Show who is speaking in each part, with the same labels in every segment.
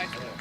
Speaker 1: High school.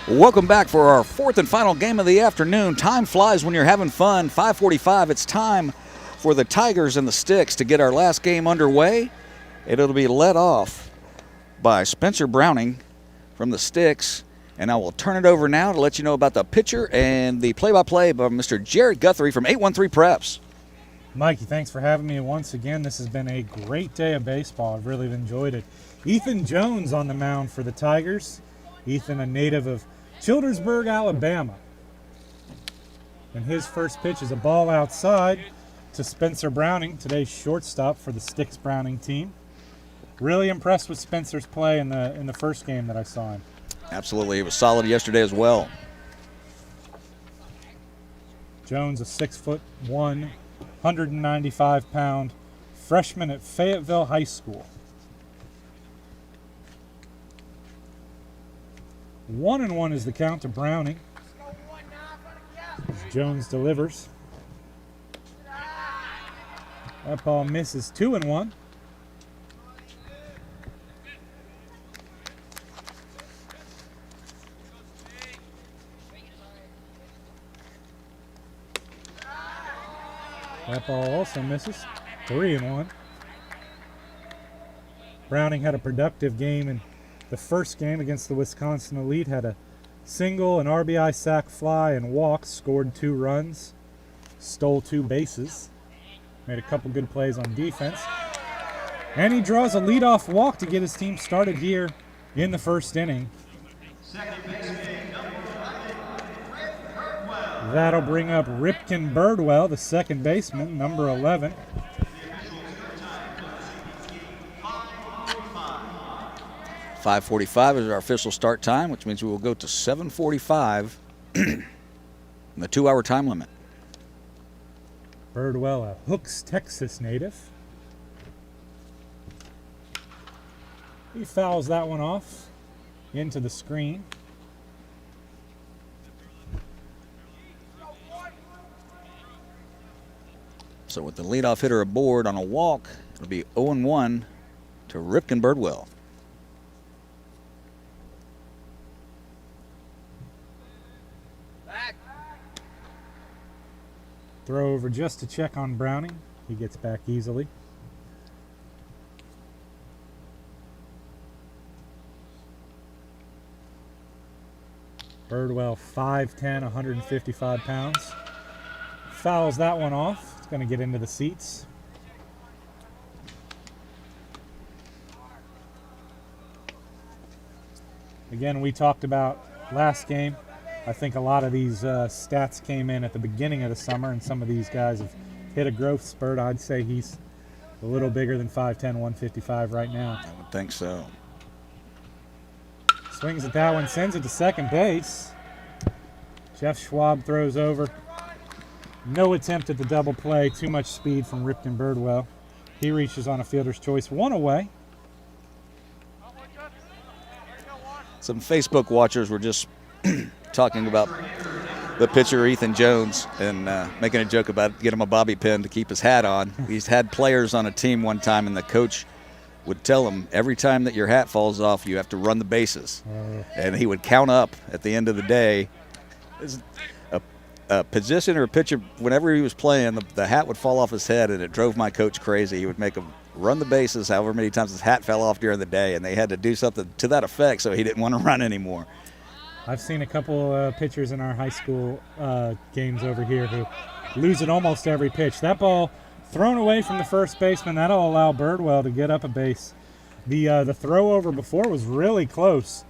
Speaker 1: Welcome back for our fourth and final game of the afternoon. Time flies when you're having fun. 5:45, it's time for the Tigers and the Sticks to get our last game underway. It'll be led off by Spencer Browning from the Sticks. And I will turn it over now to let you know about the pitcher and the play-by-play by Mr. Jared Guthrie from 813 Preps.
Speaker 2: Mikey, thanks for having me once again. This has been a great day of baseball. I've really enjoyed it. Ethan Jones on the mound for the Tigers. Ethan, a native of Childersburg, Alabama. And his first pitch is a ball outside to Spencer Browning, today's shortstop for the Sticks Browning team. Really impressed with Spencer's play in the first game that I saw him.
Speaker 1: Absolutely. It was solid yesterday as well.
Speaker 2: Jones, a 6'1", 195-pound freshman at Fayetteville High School. 1-1 is the count to Browning. As Jones delivers. That ball misses. 2-1. That ball also misses. 3-1. Browning had a productive game in the first game against the Wisconsin Elite. Had a single, an RBI sac fly, and walk. Scored 2 runs. Stole 2 bases. Made a couple good plays on defense. And he draws a leadoff walk to get his team started here in the first inning. That'll bring up Ripken Birdwell, the second baseman, number 11.
Speaker 1: .545 is our official start time, which means we will go to 7:45 in the 2-hour time limit.
Speaker 2: Birdwell, a Hooks, Texas native. He fouls that one off into the screen.
Speaker 1: So with the leadoff hitter aboard on a walk, it'll be 0-1 to Ripken Birdwell.
Speaker 2: Throw over just to check on Browning. He gets back easily. Birdwell, 5'10", 155 pounds. Fouls that one off. It's going to get into the seats. Again, we talked about last game. I think a lot of these stats came in at the beginning of the summer, and some of these guys have hit a growth spurt. I'd say he's a little bigger than 5'10", 155 right now.
Speaker 1: I would think so.
Speaker 2: Swings at that one, sends it to second base. Jeff Schwab throws over. No attempt at the double play. Too much speed from Ripken Birdwell. He reaches on a fielder's choice. 1 away.
Speaker 1: Some Facebook watchers were just talking about the pitcher Ethan Jones and making a joke about get him a bobby pin to keep his hat on. He's had players on a team one time, and the coach would tell him every time that your hat falls off, you have to run the bases. And he would count up at the end of the day. A position or a pitcher, whenever he was playing, the hat would fall off his head, and it drove my coach crazy. He would make him run the bases however many times his hat fell off during the day, and they had to do something to that effect so he didn't want to run anymore.
Speaker 2: I've seen a couple pitchers in our high school games over here who lose it almost every pitch. That ball thrown away from the first baseman. That'll allow Birdwell to get up a base. The throw over before was really close.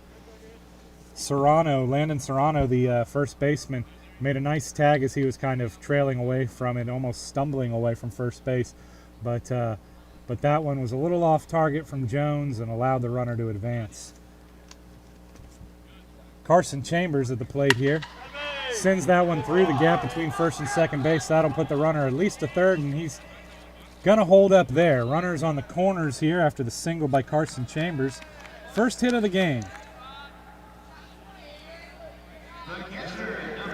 Speaker 2: Landon Serrano, the first baseman, made a nice tag as he was kind of trailing away from it, almost stumbling away from first base. But that one was a little off target from Jones and allowed the runner to advance. Carson Chambers at the plate here. Sends that one through the gap between first and second base. That'll put the runner at least to third, and he's going to hold up there. Runners on the corners here after the single by Carson Chambers. First hit of the game.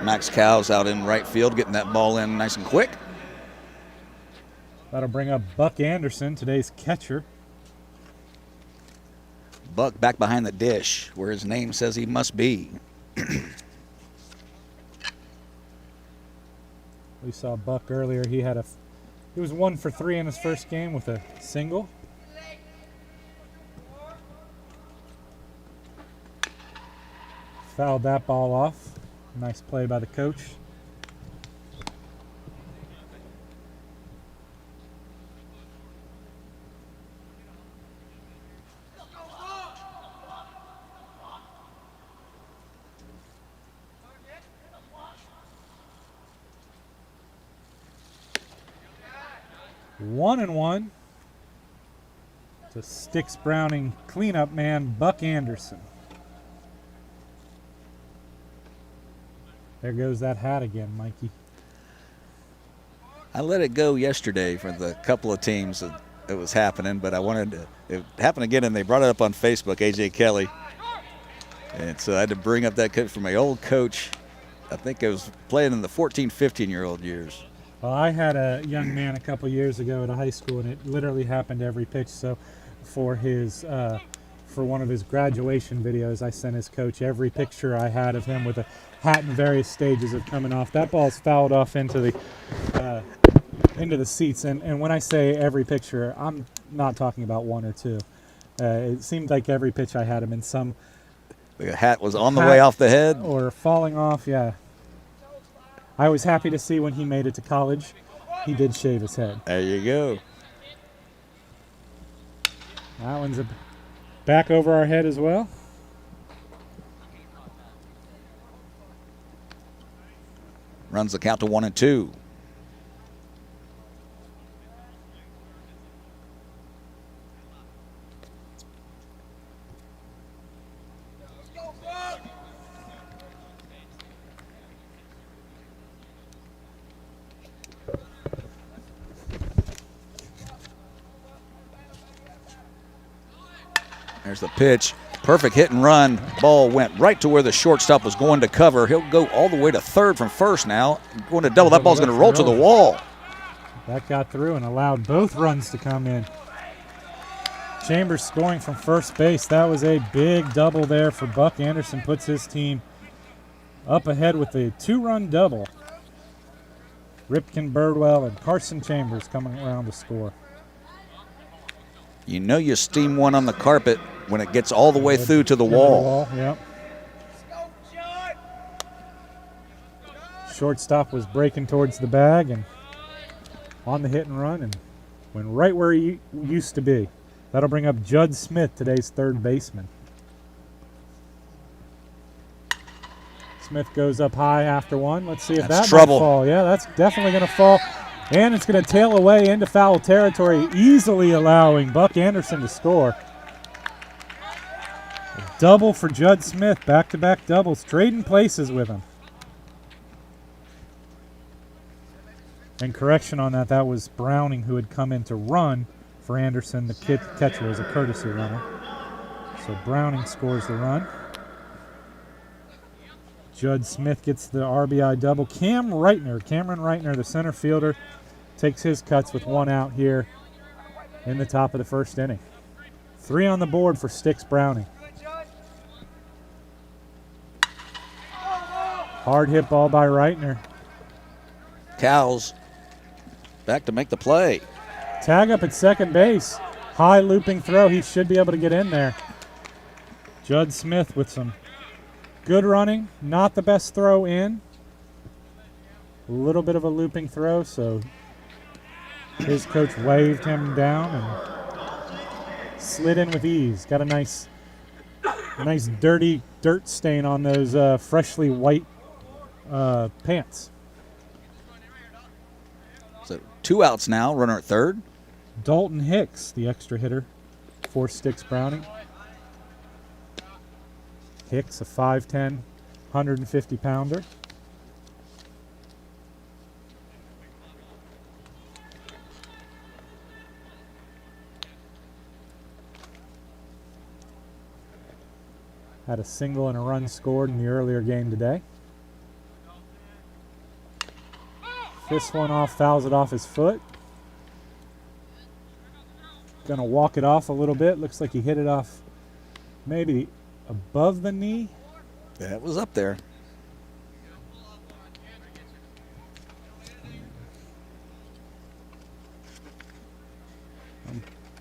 Speaker 1: Max Cow's out in right field, getting that ball in nice and quick.
Speaker 2: That'll bring up Buck Anderson, today's catcher.
Speaker 1: Buck back behind the dish where his name says he must be.
Speaker 2: We saw Buck earlier. He was 1 for 3 in his first game with a single. Fouled that ball off. Nice play by the coach. One and one to Sticks Browning cleanup man Buck Anderson. There goes that hat again, Mikey.
Speaker 1: I let it go yesterday for the couple of teams that it was happening, but I wanted to. It happened again, and they brought it up on Facebook, AJ Kelly. And so I had to bring up that from my old coach. I think I was playing in the 14, 15-year-old years.
Speaker 2: Well, I had a young man a couple years ago at a high school, and it literally happened every pitch. So for one of his graduation videos, I sent his coach every picture I had of him with a hat in various stages of coming off. That ball's fouled off into the seats. And when I say every picture, I'm not talking about one or two. It seemed like every pitch I had him in some.
Speaker 1: The hat was on the way off the head?
Speaker 2: Or falling off, yeah. I was happy to see when he made it to college, he did shave his head.
Speaker 1: There you go.
Speaker 2: That one's back over our head as well.
Speaker 1: Runs the count to 1 and 2. There's the pitch. Perfect hit and run. Ball went right to where the shortstop was going to cover. He'll go all the way to third from first now. Going to double. That ball's going to roll to the wall.
Speaker 2: That got through and allowed both runs to come in. Chambers scoring from first base. That was a big double there for Buck Anderson. Puts his team up ahead with a 2-run double. Ripken Birdwell and Carson Chambers coming around to score.
Speaker 1: You know you steam one on the carpet when it gets all the way through to the wall.
Speaker 2: Yep. Shortstop was breaking towards the bag and on the hit and run and went right where he used to be. That'll bring up Judd Smith, today's third baseman. Smith goes up high after one. Let's see if
Speaker 1: That's
Speaker 2: that
Speaker 1: trouble.
Speaker 2: might fall. Yeah, that's definitely going to fall. And it's going to tail away into foul territory, easily allowing Buck Anderson to score. A double for Judd Smith, back-to-back doubles, trading places with him. And correction on that, that was Browning who had come in to run for Anderson. The catcher was a courtesy runner. So Browning scores the run. Judd Smith gets the RBI double. Cameron Reitner, the center fielder, takes his cuts with one out here in the top of the first inning. 3 on the board for Sticks Browning. Hard hit ball by Reitner.
Speaker 1: Cows back to make the play.
Speaker 2: Tag up at second base. High looping throw. He should be able to get in there. Judd Smith with some good running. Not the best throw in. A little bit of a looping throw, so his coach waved him down and slid in with ease. Got a nice dirty dirt stain on those freshly white pants.
Speaker 1: So 2 outs now, runner at third.
Speaker 2: Dalton Hicks, the extra hitter for Sticks Browning. Hicks, a 5'10", 150-pounder. Had a single and a run scored in the earlier game today. Fists one off, fouls it off his foot. Gonna walk it off a little bit. Looks like he hit it off maybe above the knee.
Speaker 1: That was up there.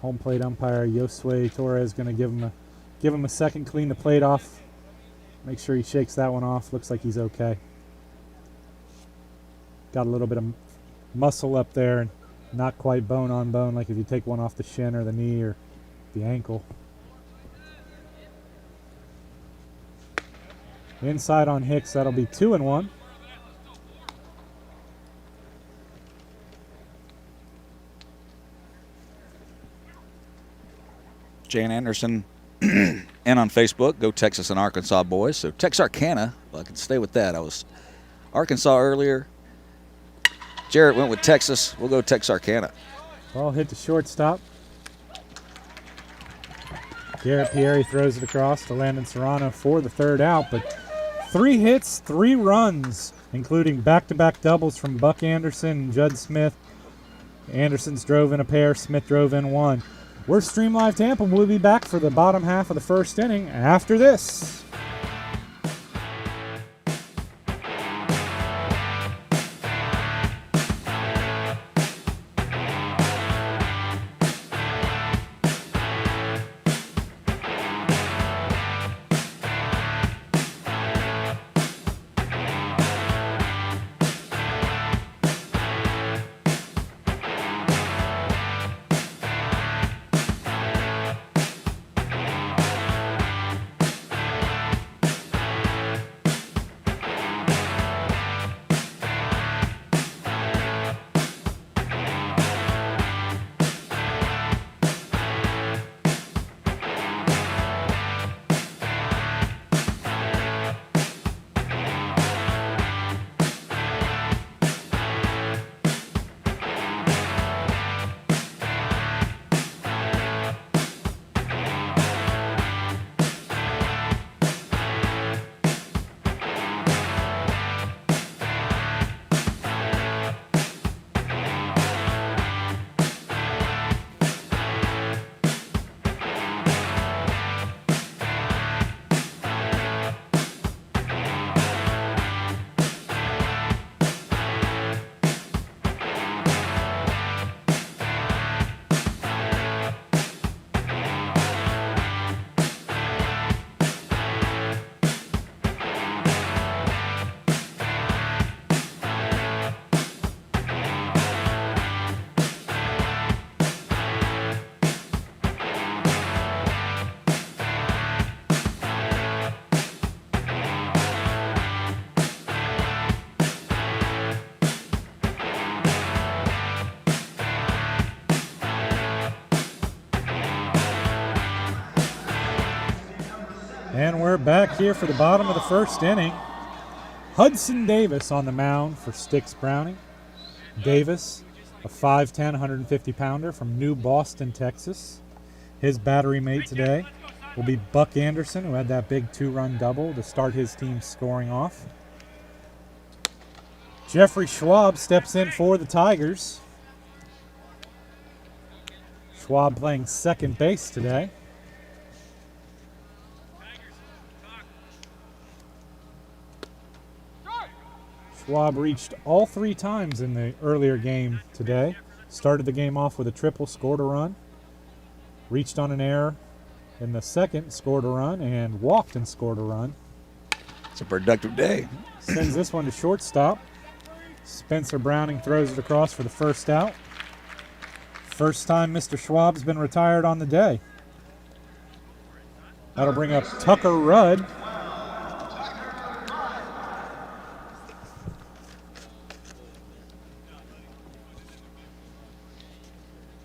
Speaker 2: Home plate umpire Josue Torres going to give him a second, clean the plate off. Make sure he shakes that one off. Looks like he's okay. Got a little bit of muscle up there, and not quite bone on bone like if you take one off the shin or the knee or the ankle. Inside on Hicks, that'll be 2-1.
Speaker 1: Jan Anderson and on Facebook, go Texas and Arkansas boys. So Texarkana, well, I can stay with that. I was Arkansas earlier. Jarrett went with Texas. We'll go Texarkana.
Speaker 2: Ball hit the shortstop. Garrett Pieri throws it across to Landon Serrano for the third out, but 3 hits, 3 runs, including back-to-back doubles from Buck Anderson and Judd Smith. Anderson's drove in a pair, Smith drove in one. We're Stream Live Tampa. We'll be back for the bottom half of the first inning after this. And we're back here for the bottom of the first inning. Hudson Davis on the mound for Styx Browning. Davis, a 5'10", 150-pounder from New Boston, Texas. His battery mate today will be Buck Anderson, who had that big 2-run double to start his team scoring off. Jeffrey Schwab steps in for the Tigers. Schwab playing second base today. Schwab reached all 3 times in the earlier game today. Started the game off with a triple, scored a run. Reached on an error in the second, scored a run, and walked and scored a run.
Speaker 1: It's a productive day.
Speaker 2: Sends this one to shortstop. Spencer Browning throws it across for the first out. First time Mr. Schwab's been retired on the day. That'll bring up Tucker Rudd.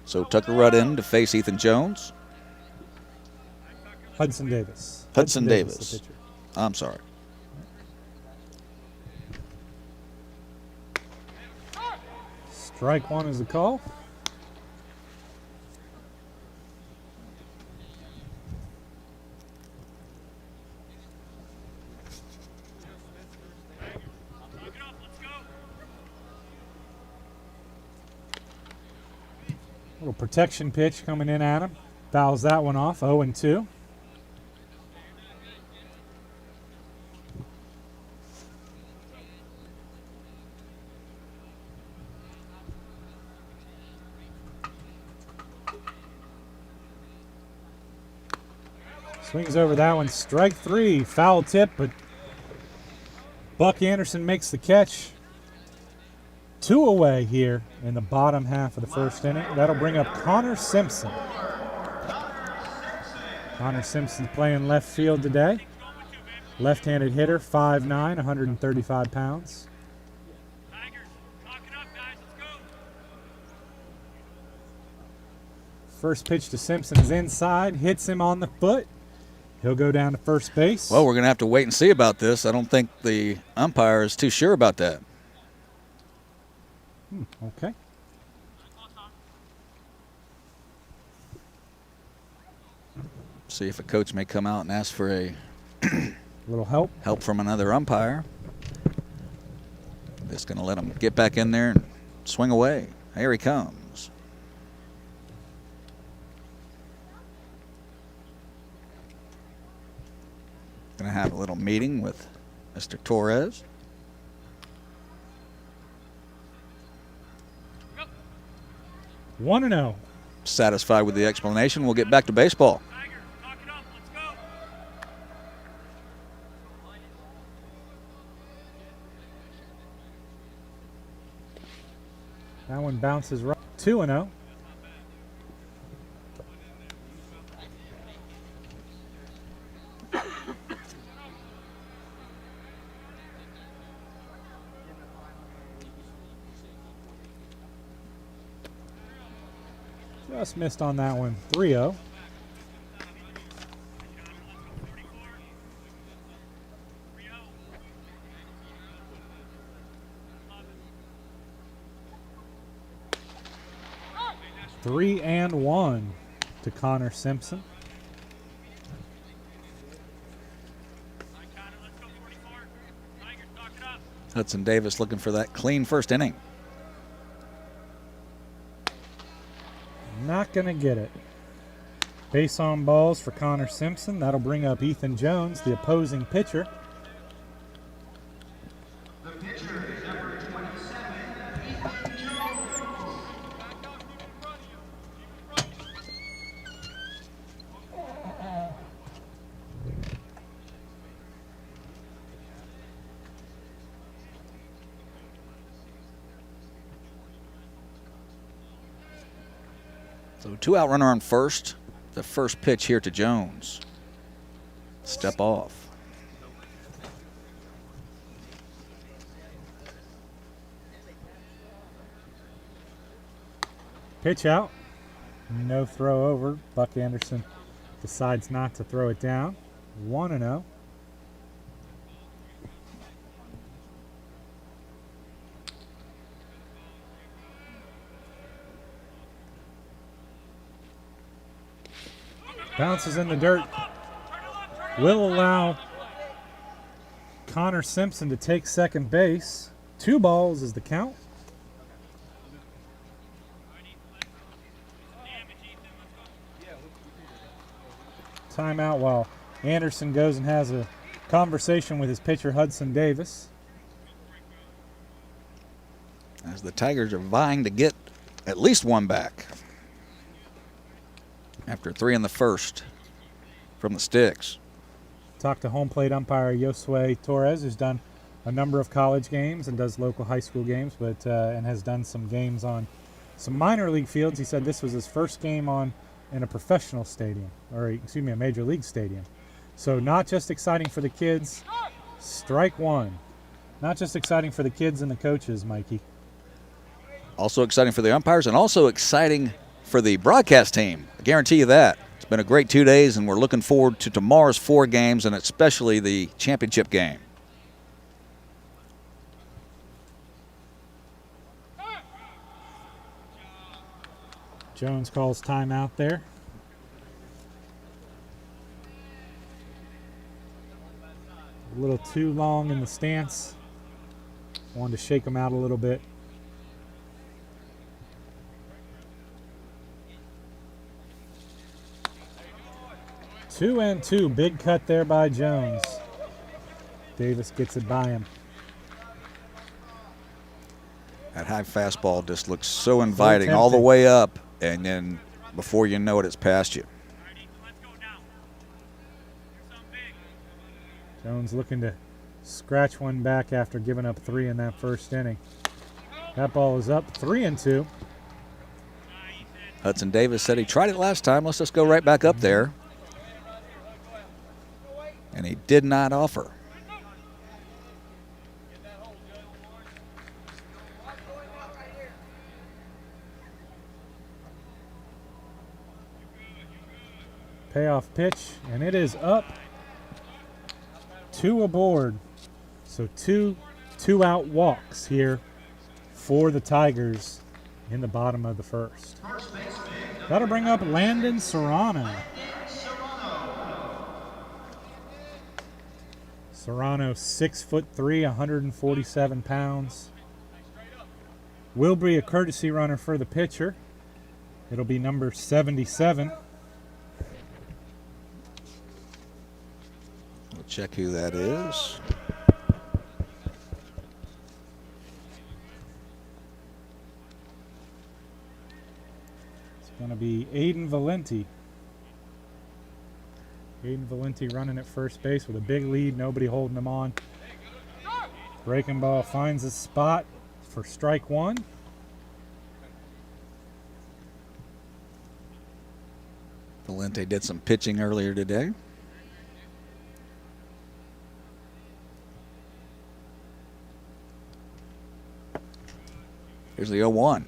Speaker 1: So Tucker Rudd in to face Ethan Jones.
Speaker 2: Hudson Davis.
Speaker 1: Hudson
Speaker 2: the
Speaker 1: Davis.
Speaker 2: pitcher.
Speaker 1: I'm sorry.
Speaker 2: Strike one is the call. Little protection pitch coming in at him. Fouls that one off, 0-2. Swings over that one. Strike 3. Foul tip, but Buck Anderson makes the catch. 2 away here in the bottom half of the first inning. That'll bring up Connor Simpson. Connor Simpson playing left field today. Left-handed hitter, 5'9", 135 pounds. First pitch to Simpson is inside, hits him on the foot. He'll go down to first base.
Speaker 1: Well, we're going to have to wait and see about this. I don't think the umpire is too sure about that.
Speaker 2: Okay.
Speaker 1: See if a coach may come out and ask for a
Speaker 2: little help
Speaker 1: from another umpire. Just going to let him get back in there and swing away. Here he comes. Going to have a little meeting with Mr. Torres.
Speaker 2: Yep. 1-0.
Speaker 1: Satisfied with the explanation. We'll get back to baseball.
Speaker 2: That one bounces right. 2-0. Just missed on that one. 3-0. Three and 1 to Connor Simpson.
Speaker 1: Hudson Davis looking for that clean first inning.
Speaker 2: Not going to get it. Base on balls for Connor Simpson. That'll bring up Ethan Jones, the opposing pitcher.
Speaker 3: The pitcher is number 27, Ethan Jones.
Speaker 1: So 2 out runner on first. The first pitch here to Jones. Step off.
Speaker 2: Pitch out. No throw over. Buck Anderson decides not to throw it down. 1-0. Bounces in the dirt. Will allow Connor Simpson to take second base. 2 balls is the count. Timeout while Anderson goes and has a conversation with his pitcher Hudson Davis.
Speaker 1: As the Tigers are vying to get at least one back. After 3 in the first from the sticks.
Speaker 2: Talked to home plate umpire Josue Torres, who's done a number of college games and does local high school games, but and has done some games on some minor league fields. He said this was his first game on in a professional stadium, or excuse me, a major league stadium. So not just exciting for the kids. Strike 1. Not just exciting for the kids and the coaches, Mikey.
Speaker 1: Also exciting for the umpires and also exciting for the broadcast team. I guarantee you that. It's been a great 2 days, and we're looking forward to tomorrow's 4 games, and especially the championship game.
Speaker 2: Jones calls timeout there. A little too long in the stance. Wanted to shake him out a little bit. Two and 2. Big cut there by Jones. Davis gets it by him.
Speaker 1: That high fastball just looks so inviting all the way up, and then before you know it, it's past you.
Speaker 2: Jones looking to scratch one back after giving up 3 in that first inning. That ball is up 3-2.
Speaker 1: Hudson Davis said he tried it last time. Let's just go right back up there. And he did not offer.
Speaker 2: Payoff pitch, and it is up. 2 aboard. So two out walks here for the Tigers in the bottom of the first. That'll bring up Landon Serrano. Serrano, 6'3", 147 pounds. Will be a courtesy runner for the pitcher. It'll be number 77.
Speaker 1: We'll check who that is.
Speaker 2: It's going to be Aiden Valenti. Aiden Valenti running at first base with a big lead, nobody holding him on. Breaking ball finds a spot for strike 1.
Speaker 1: Valente did some pitching earlier today. Here's the 0-1.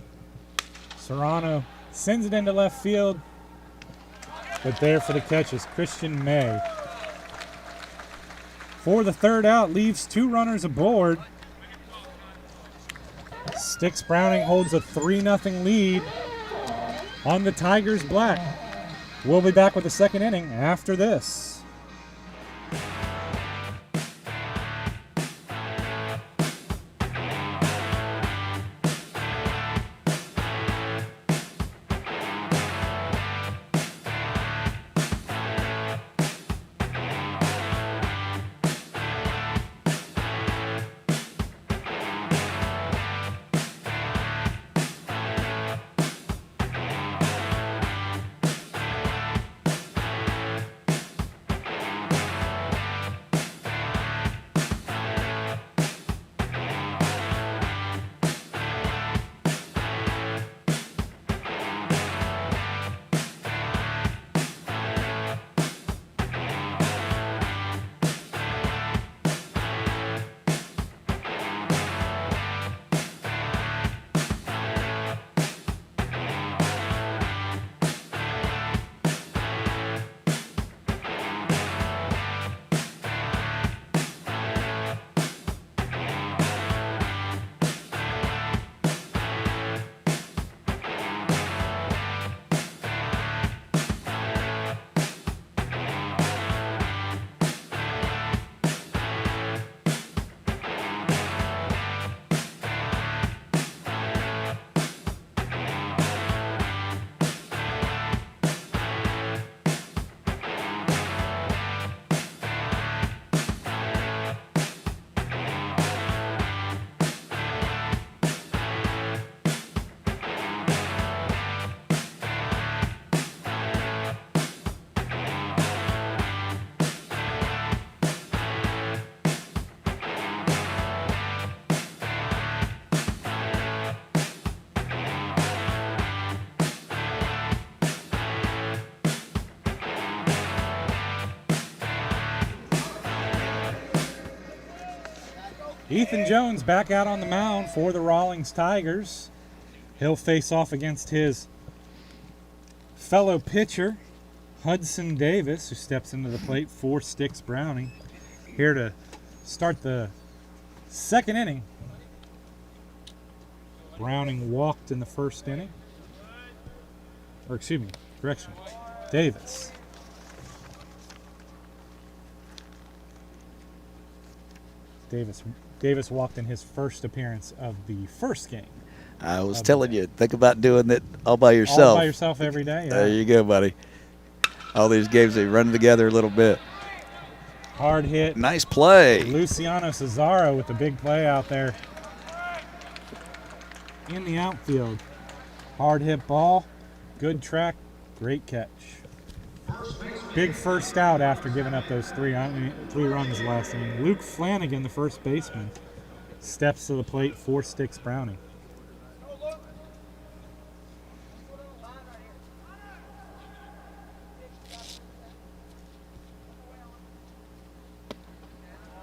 Speaker 2: Serrano sends it into left field, but there for the catch is Christian May. For the third out, leaves 2 runners aboard. Sticks Browning holds a 3-0 lead on the Tigers black. We'll be back with the second inning after this. Ethan Jones back out on the mound for the Rawlings Tigers. He'll face off against his fellow pitcher, Hudson Davis, who steps into the plate for Sticks Browning. Here to start the second inning. Browning walked in the first inning. Or excuse me, correction, Davis. Davis walked in his first appearance of the first game.
Speaker 1: I was telling you, think about doing it all by yourself.
Speaker 2: All by yourself every day? Yeah.
Speaker 1: There you go, buddy. All these games, they run together a little bit.
Speaker 2: Hard hit.
Speaker 1: Nice play.
Speaker 2: Luciano Cesaro with a big play out there in the outfield. Hard hit ball, good track, great catch.
Speaker 3: First baseman
Speaker 2: Big first out after giving up those three runs last inning. Luke Flanagan, the first baseman, steps to the plate for Sticks Browning.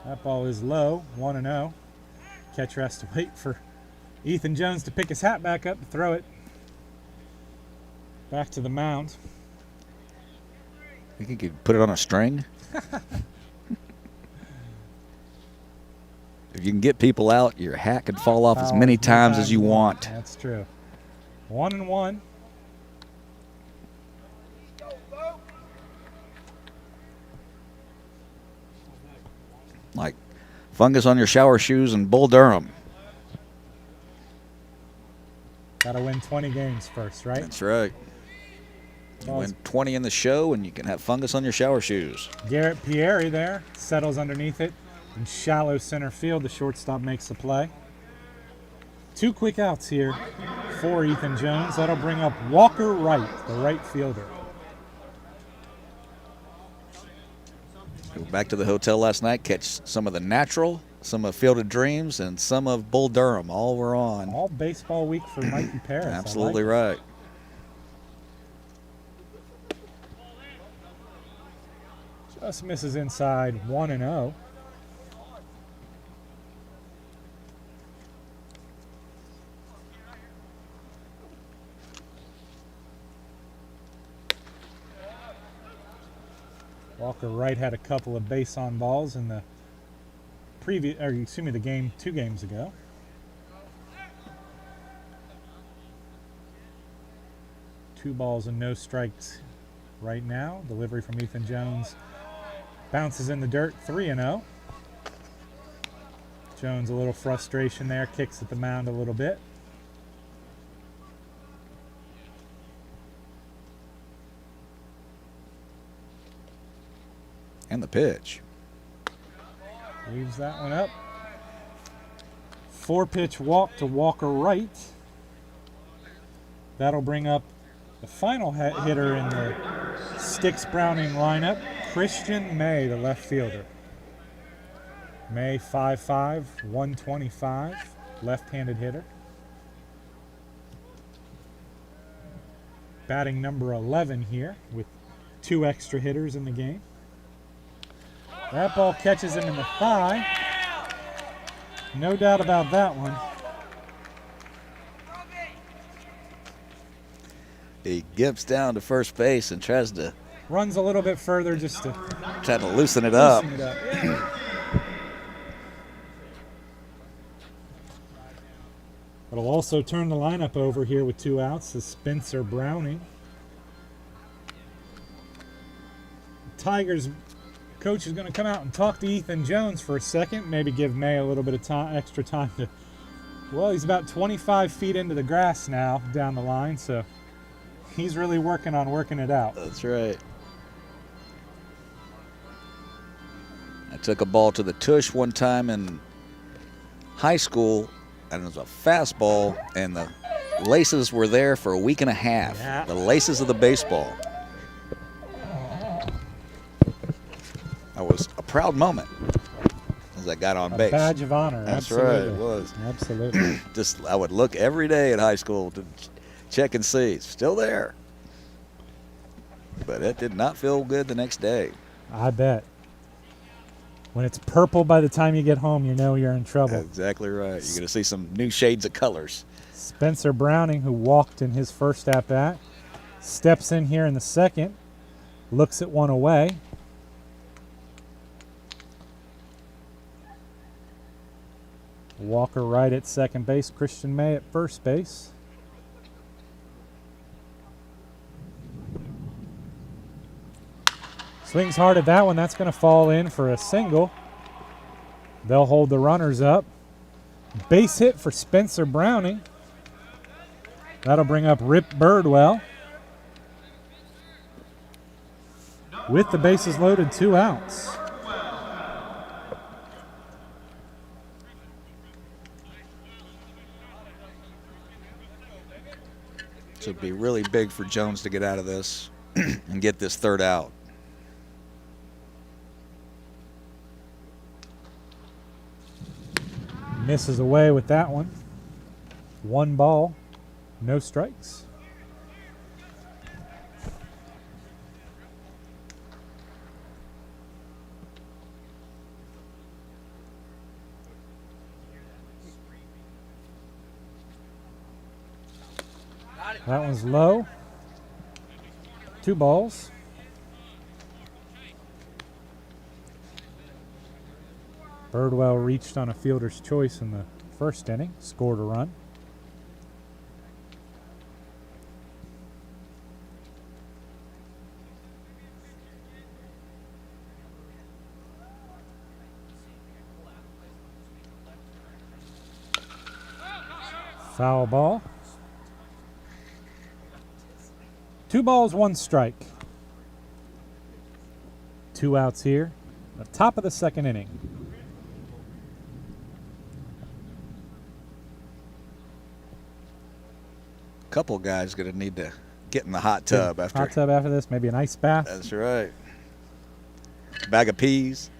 Speaker 2: That ball is low, 1-0. Catcher has to wait for Ethan Jones to pick his hat back up to throw it back to the mound.
Speaker 1: Think you could put it on a string? If you can get people out, your hat can fall off as many times as you want.
Speaker 2: That's true. 1-1.
Speaker 1: Like fungus on your shower shoes and Bull Durham.
Speaker 2: Got to win 20 games first, right?
Speaker 1: That's right. You win 20 in the show, and you can have fungus on your shower shoes.
Speaker 2: Garrett Pieri there settles underneath it in shallow center field. The shortstop makes the play. 2 quick outs here for Ethan Jones. That'll bring up Walker Wright, the right fielder.
Speaker 1: Go back to the hotel last night, catch some of the natural, some of Field of Dreams, and some of Bull Durham. All were on.
Speaker 2: All baseball week for Mikey Paris.
Speaker 1: Absolutely right.
Speaker 2: Just misses inside, 1-0. Walker Wright had a couple of base on balls in the the game 2 games ago. Two balls and no strikes right now. Delivery from Ethan Jones bounces in the dirt, 3-0. Jones a little frustration there, kicks at the mound a little bit.
Speaker 1: And the pitch.
Speaker 2: Leaves that one up. 4-pitch walk to Walker Wright. That'll bring up the final hitter in the Sticks Browning lineup, Christian May, the left fielder. May 5'5", 125, left-handed hitter. Batting number 11 here with 2 extra hitters in the game. That ball catches him in the thigh. No doubt about that one.
Speaker 1: He gimps down to first base and tries to
Speaker 2: Runs a little bit further just to
Speaker 1: try to loosen it up.
Speaker 2: Yeah. It'll also turn the lineup over here with 2 outs is Spencer Browning. Tigers coach is going to come out and talk to Ethan Jones for a second, maybe give May a little bit of time, extra time to, well, he's about 25 feet into the grass now down the line, so he's really working it out.
Speaker 1: That's right. I took a ball to the tush one time in high school, and it was a fastball, and the laces were there for a week and a half.
Speaker 2: Yeah.
Speaker 1: The laces of the baseball. That was a proud moment as I got on base.
Speaker 2: Badge of honor.
Speaker 1: That's
Speaker 2: absolutely.
Speaker 1: right, it was.
Speaker 2: Absolutely.
Speaker 1: Just I would look every day in high school to check and see. It's still there. But it did not feel good the next day.
Speaker 2: I bet. When it's purple by the time you get home, you know you're in trouble.
Speaker 1: That's exactly right. You're going to see some new shades of colors.
Speaker 2: Spencer Browning, who walked in his first at-bat, steps in here in the second, looks at one away. Walker Wright at second base, Christian May at first base. Swings hard at that one. That's going to fall in for a single. They'll hold the runners up. Base hit for Spencer Browning. That'll bring up Rip Birdwell. With the bases loaded, 2 outs.
Speaker 1: So it'd be really big for Jones to get out of this and get this third out.
Speaker 2: Misses away with that one. 1 ball, no strikes. That one's low. 2 balls. Birdwell reached on a fielder's choice in the first inning, scored a run. Foul ball. 2 balls, 1 strike. 2 outs here. The top of the second inning.
Speaker 1: Couple guys going to need to get in the hot tub after.
Speaker 2: Hot tub after this, maybe an ice bath.
Speaker 1: That's right. Bag of peas.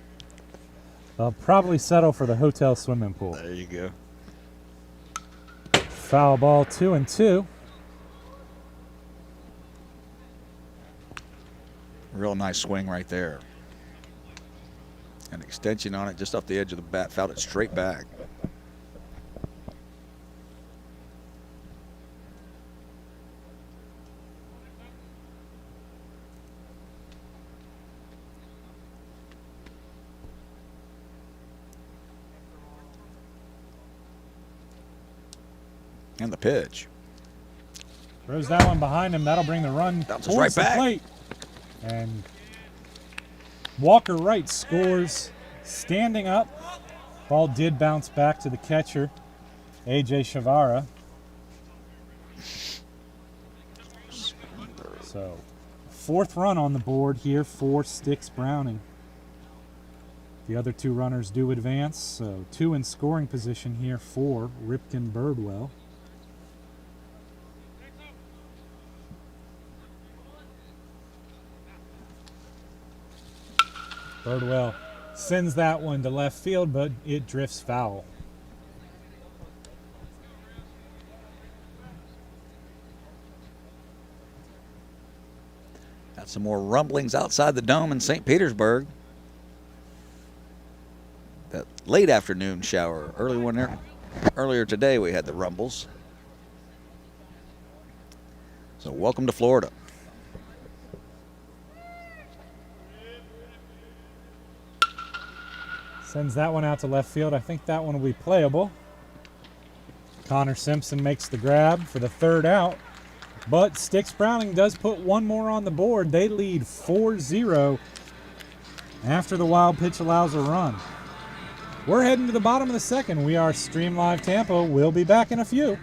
Speaker 2: They'll probably settle for the hotel swimming pool.
Speaker 1: There you go.
Speaker 2: Foul ball, 2-2.
Speaker 1: Real nice swing right there. An extension on it just off the edge of the bat. Fouled it straight back. And the pitch.
Speaker 2: Throws that one behind him. That'll bring the run
Speaker 1: Bounces
Speaker 2: towards
Speaker 1: right
Speaker 2: the
Speaker 1: back.
Speaker 2: plate. And Walker Wright scores standing up. Ball did bounce back to the catcher, A.J. Shavara. So, 4th run on the board here for Sticks Browning. The other 2 runners do advance, so 2 in scoring position here for Ripken Birdwell. Birdwell sends that one to left field, but it drifts foul.
Speaker 1: Got some more rumblings outside the dome in St. Petersburg. That late afternoon shower, earlier today we had the rumbles. So welcome to Florida.
Speaker 2: Sends that one out to left field. I think that one will be playable. Connor Simpson makes the grab for the 3rd out. But Sticks Browning does put 1 more on the board. They lead 4-0 after the wild pitch allows a run. We're heading to the bottom of the 2nd. We are Stream Live Tampa. We'll be back in a few.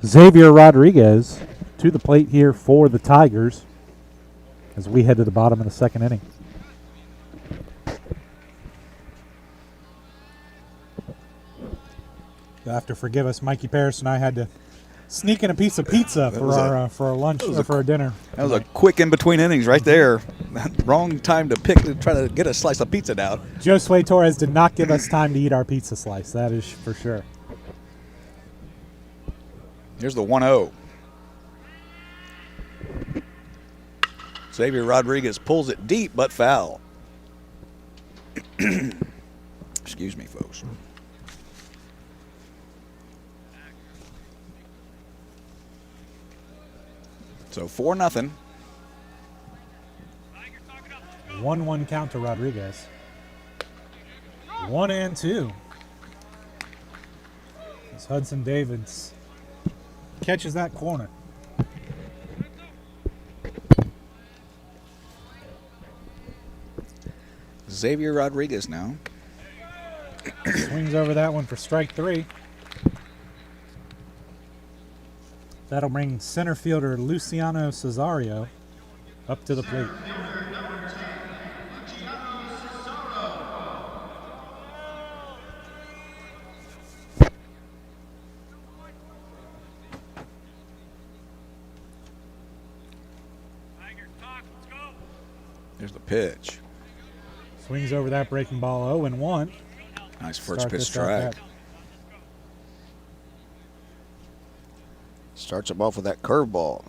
Speaker 2: Xavier Rodriguez to the plate here for the Tigers. as we head to the bottom of the second inning. You'll have to forgive us. Mikey Paris and I had to sneak in a piece of pizza for our lunch or for our dinner.
Speaker 1: That was a quick in-between innings right there. Wrong time to try to get a slice of pizza down.
Speaker 2: Josue Torres did not give us time to eat our pizza slice. That is for sure.
Speaker 1: Here's the 1-0. Xavier Rodriguez pulls it deep, but foul. Excuse me, folks. So 4-0.
Speaker 2: 1-1 count to Rodriguez. 1-2. As Hudson Davis catches that corner.
Speaker 1: Xavier Rodriguez now.
Speaker 2: Swings over that one for strike 3. That'll bring center fielder Luciano Cesario up to the plate.
Speaker 1: There's the pitch.
Speaker 2: Swings over that breaking ball 0-1.
Speaker 1: Nice first pitch strike. Starts him off with that curveball.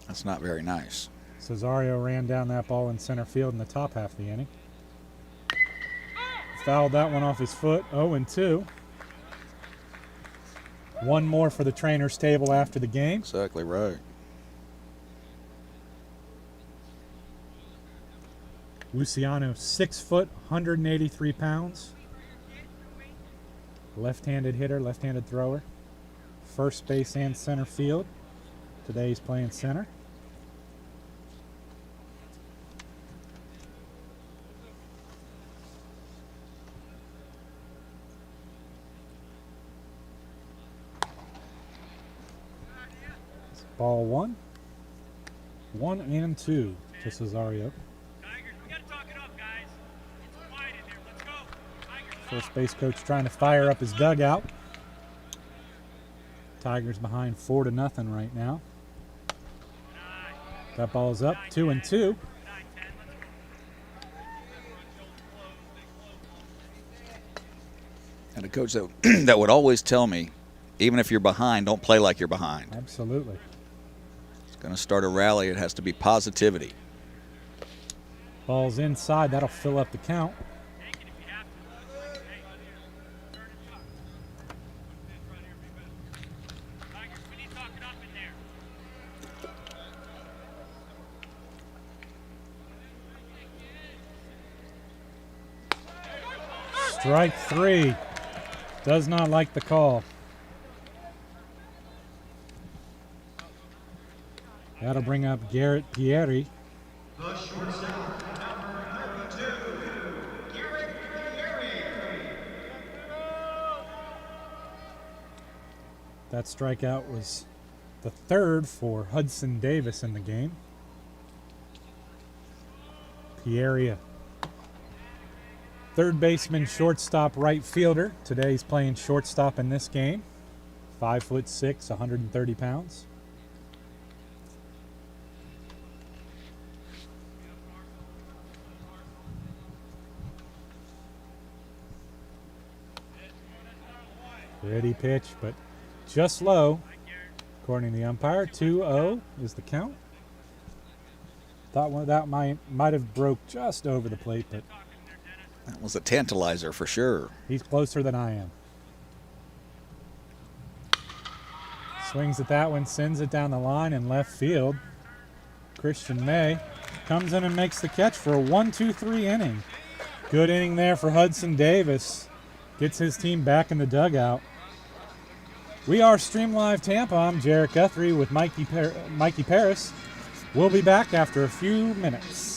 Speaker 1: That's not very nice.
Speaker 2: Cesario ran down that ball in center field in the top half of the inning. Fouled that one off his foot. 0-2. One more for the trainer's table after the game.
Speaker 1: Exactly right.
Speaker 2: Luciano, 6 foot, 183 pounds. Left-handed hitter, left-handed thrower. First base and center field. Today he's playing center. Ball 1. 1-2 to Cesario. First base coach trying to fire up his dugout. Tigers behind 4-0 right now. That ball's up, 2-2.
Speaker 1: And a coach that would always tell me, even if you're behind, don't play like you're behind.
Speaker 2: Absolutely.
Speaker 1: It's going to start a rally. It has to be positivity.
Speaker 2: Ball's inside. That'll fill up the count. Strike 3. Does not like the call. That'll bring up Garrett Pieri.
Speaker 3: The shortstop, number 32, Garrett Pieri.
Speaker 2: That strikeout was the third for Hudson Davis in the game. Pieri, third baseman, shortstop, right fielder. Today he's playing shortstop in this game. 5'6", 130 pounds. Ready pitch, but just low. According to the umpire, 2-0 is the count. Thought one that might have broke just over the plate, but
Speaker 1: That was a tantalizer for sure.
Speaker 2: he's closer than I am. Swings at that one, sends it down the line in left field. Christian May comes in and makes the catch for a 1-2-3 inning. Good inning there for Hudson Davis. Gets his team back in the dugout. We are Stream Live Tampa. I'm Jarek Guthrie with Mikey Paris. We'll be back after a few minutes.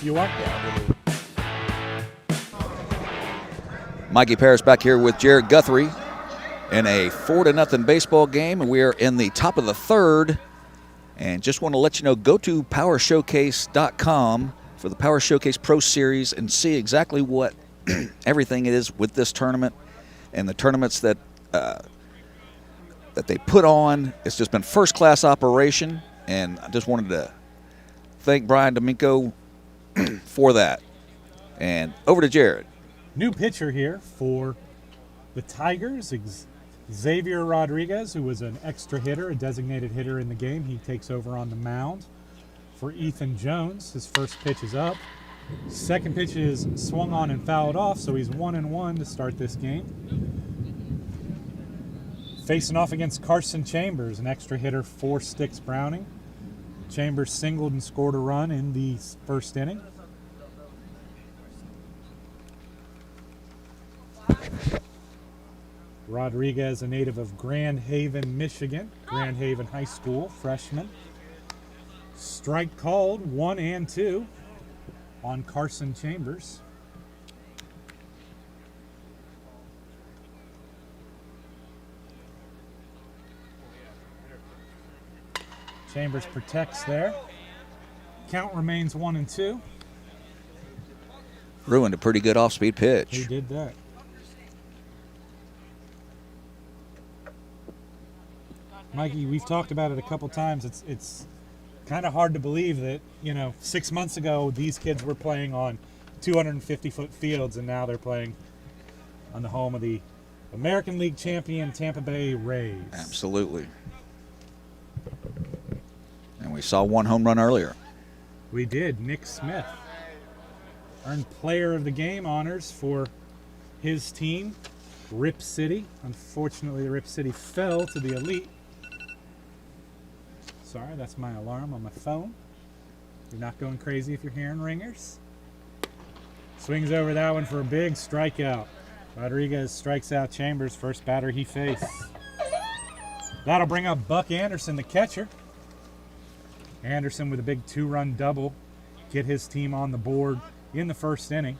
Speaker 2: you want.
Speaker 1: Mikey Parrish back here with Jared Guthrie in a 4-0 baseball game, and we are in the top of the third. And just want to let you know, go to powershowcase.com for the Power Showcase Pro Series and see exactly what everything is with this tournament and the tournaments that they put on. It's just been first-class operation, and I just wanted to thank Brian D'Amico for that. And over to Jared.
Speaker 2: New pitcher here for the Tigers, Xavier Rodriguez, who was an extra hitter, a designated hitter in the game. He takes over on the mound for Ethan Jones. His first pitch is up. Second pitch is swung on and fouled off, so he's 1-1 to start this game. Facing off against Carson Chambers, an extra hitter for Sticks Browning. Chambers singled and scored a run in the first inning. Rodriguez, a native of Grand Haven, Michigan, Grand Haven High School, freshman. Strike called, 1-2 on Carson Chambers. Chambers protects there. Count remains 1-2.
Speaker 1: Ruined a pretty good off-speed pitch.
Speaker 2: He did that. Mikey, we've talked about it a couple times. It's kind of hard to believe that, 6 months ago these kids were playing on 250-foot fields, and now they're playing on the home of the American League champion Tampa Bay Rays.
Speaker 1: Absolutely. And we saw one home run earlier.
Speaker 2: We did. Nick Smith earned player of the game honors for his team, Rip City. Unfortunately, Rip City fell to the elite. Sorry, that's my alarm on my phone. You're not going crazy if you're hearing ringers. Swings over that one for a big strikeout. Rodriguez strikes out Chambers, first batter he faced. That'll bring up Buck Anderson, the catcher. Anderson with a big 2-run double, get his team on the board in the first inning.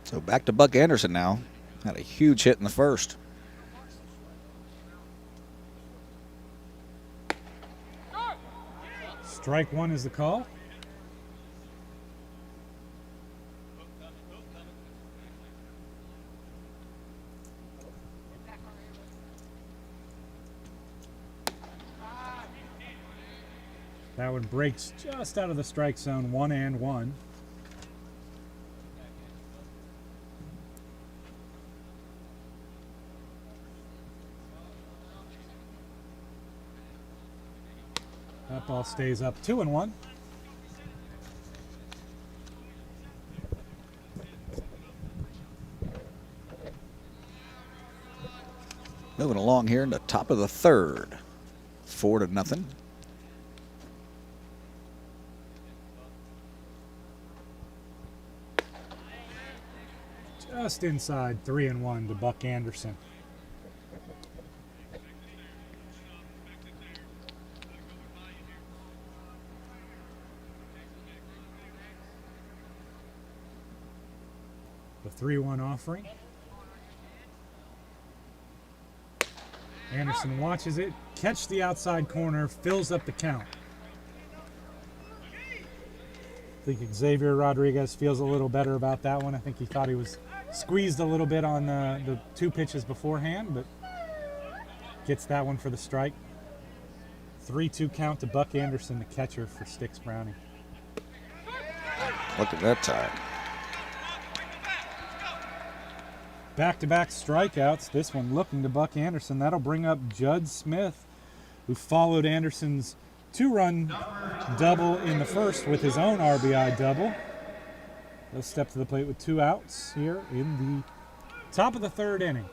Speaker 1: So back to Buck Anderson now. Had a huge hit in the first.
Speaker 2: Strike one is the call. That one breaks just out of the strike zone, 1-1. That ball stays up, 2-1.
Speaker 1: Moving along here in the top of the third. 4-0.
Speaker 2: Just inside, 3-1 to Buck Anderson. The 3-1 offering. Anderson watches it, catch the outside corner, fills up the count. I think Xavier Rodriguez feels a little better about that one. I think he thought he was squeezed a little bit on the two pitches beforehand, but gets that one for the strike. 3-2 count to Buck Anderson, the catcher for Sticks Browning.
Speaker 1: Look at that time.
Speaker 2: Back-to-back strikeouts. This one looking to Buck Anderson. That'll bring up Judd Smith, who followed Anderson's 2-run double in the first with his own RBI double. He'll step to the plate with 2 outs here in the top of the third inning.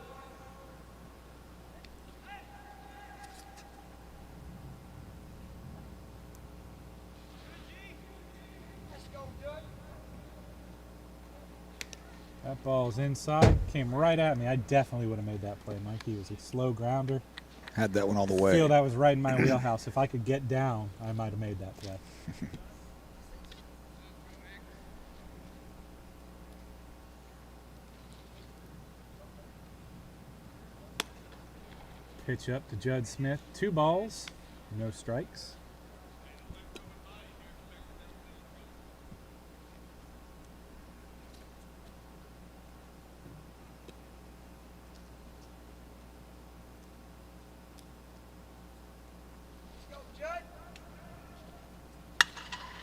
Speaker 2: That ball's inside. Came right at me. I definitely would have made that play, Mike. He was a slow grounder.
Speaker 1: Had that one all the
Speaker 2: I
Speaker 1: way.
Speaker 2: feel that was right in my wheelhouse. If I could get down, I might have made that play. Pitch up to Judd Smith. 2 balls, no strikes.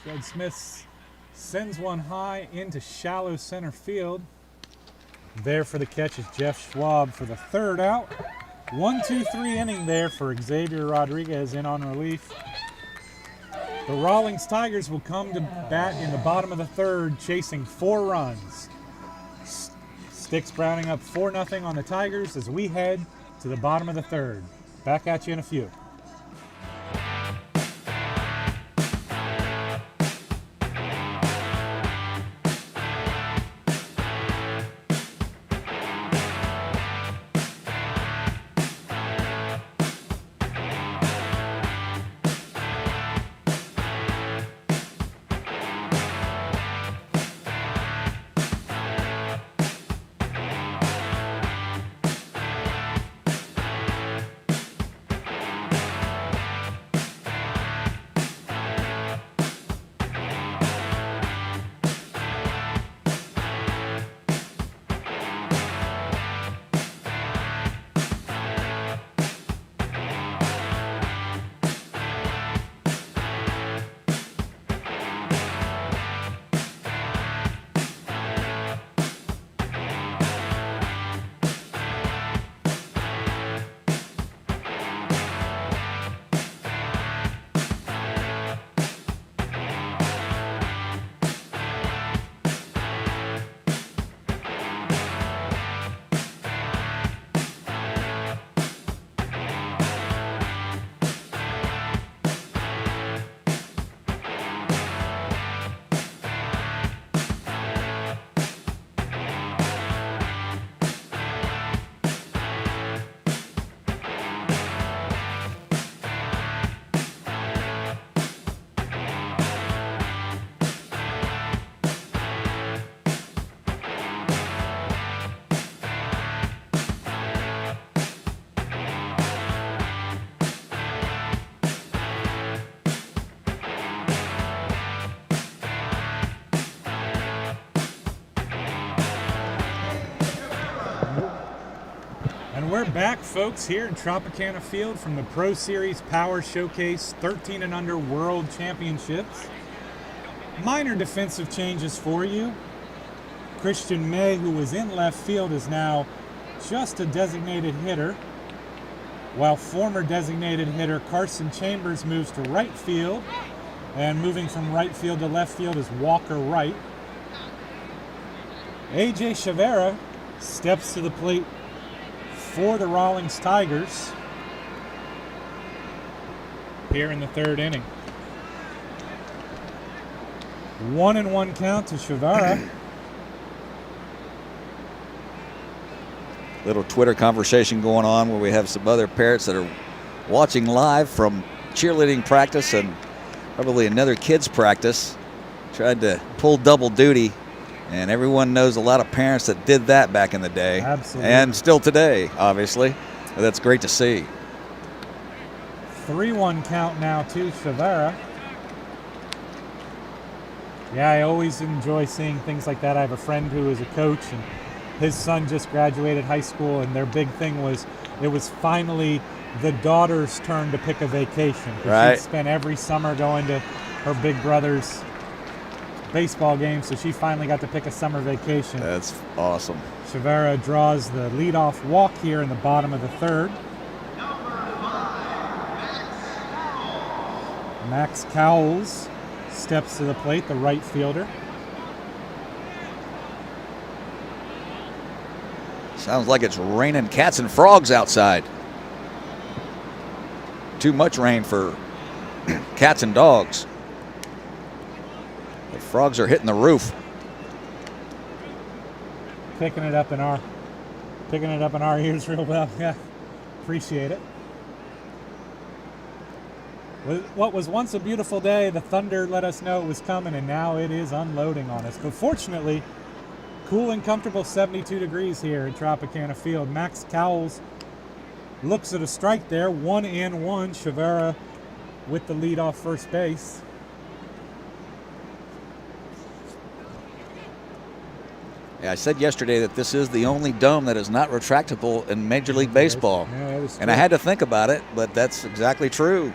Speaker 2: Judd Smith sends one high into shallow center field. There for the catch is Jeff Schwab for the 3rd out. 1-2-3 inning there for Xavier Rodriguez in on relief. The Rawlings Tigers will come to bat in the bottom of the 3rd, chasing 4 runs. Sticks Browning up 4-0 on the Tigers as we head to the bottom of the 3rd. Back at you in a few. We're back, folks, here in Tropicana Field from the Pro Series Power Showcase 13 and Under World Championships. Minor defensive changes for you. Christian May, who was in left field, is now just a designated hitter, while former designated hitter Carson Chambers moves to right field, and moving from right field to left field is Walker Wright. AJ Chavera steps to the plate for the Rawlings Tigers here in the 3rd inning. 1-1 count to Chavera.
Speaker 1: Little Twitter conversation going on where we have some other parents that are watching live from cheerleading practice and probably another kids practice. Tried to pull double duty. And everyone knows a lot of parents that did that back in the day.
Speaker 2: Absolutely.
Speaker 1: And still today, obviously. That's great to see.
Speaker 2: 3-1 count now to Chavera. Yeah, I always enjoy seeing things like that. I have a friend who is a coach, and his son just graduated high school, and their big thing was it was finally the daughter's turn to pick a vacation.
Speaker 1: Right.
Speaker 2: She'd spent every summer going to her big brother's baseball game, so she finally got to pick a summer vacation.
Speaker 1: That's awesome.
Speaker 2: Chavera draws the leadoff walk here in the bottom of the 3rd. Max Cowles steps to the plate, the right fielder.
Speaker 1: Sounds like it's raining cats and frogs outside. Too much rain for cats and dogs. The frogs are hitting the roof.
Speaker 2: picking it up in our ears real well. Yeah, appreciate it. What was once a beautiful day, the thunder let us know it was coming, and now it is unloading on us. But fortunately, cool and comfortable 72 degrees here at Tropicana Field. Max Cowles looks at a strike there, 1-1. Chavera with the lead off first base.
Speaker 1: Yeah, I said yesterday that this is the only dome that is not retractable in Major League Baseball.
Speaker 2: Yeah, that is
Speaker 1: And I
Speaker 2: true.
Speaker 1: had to think about it, but that's exactly true.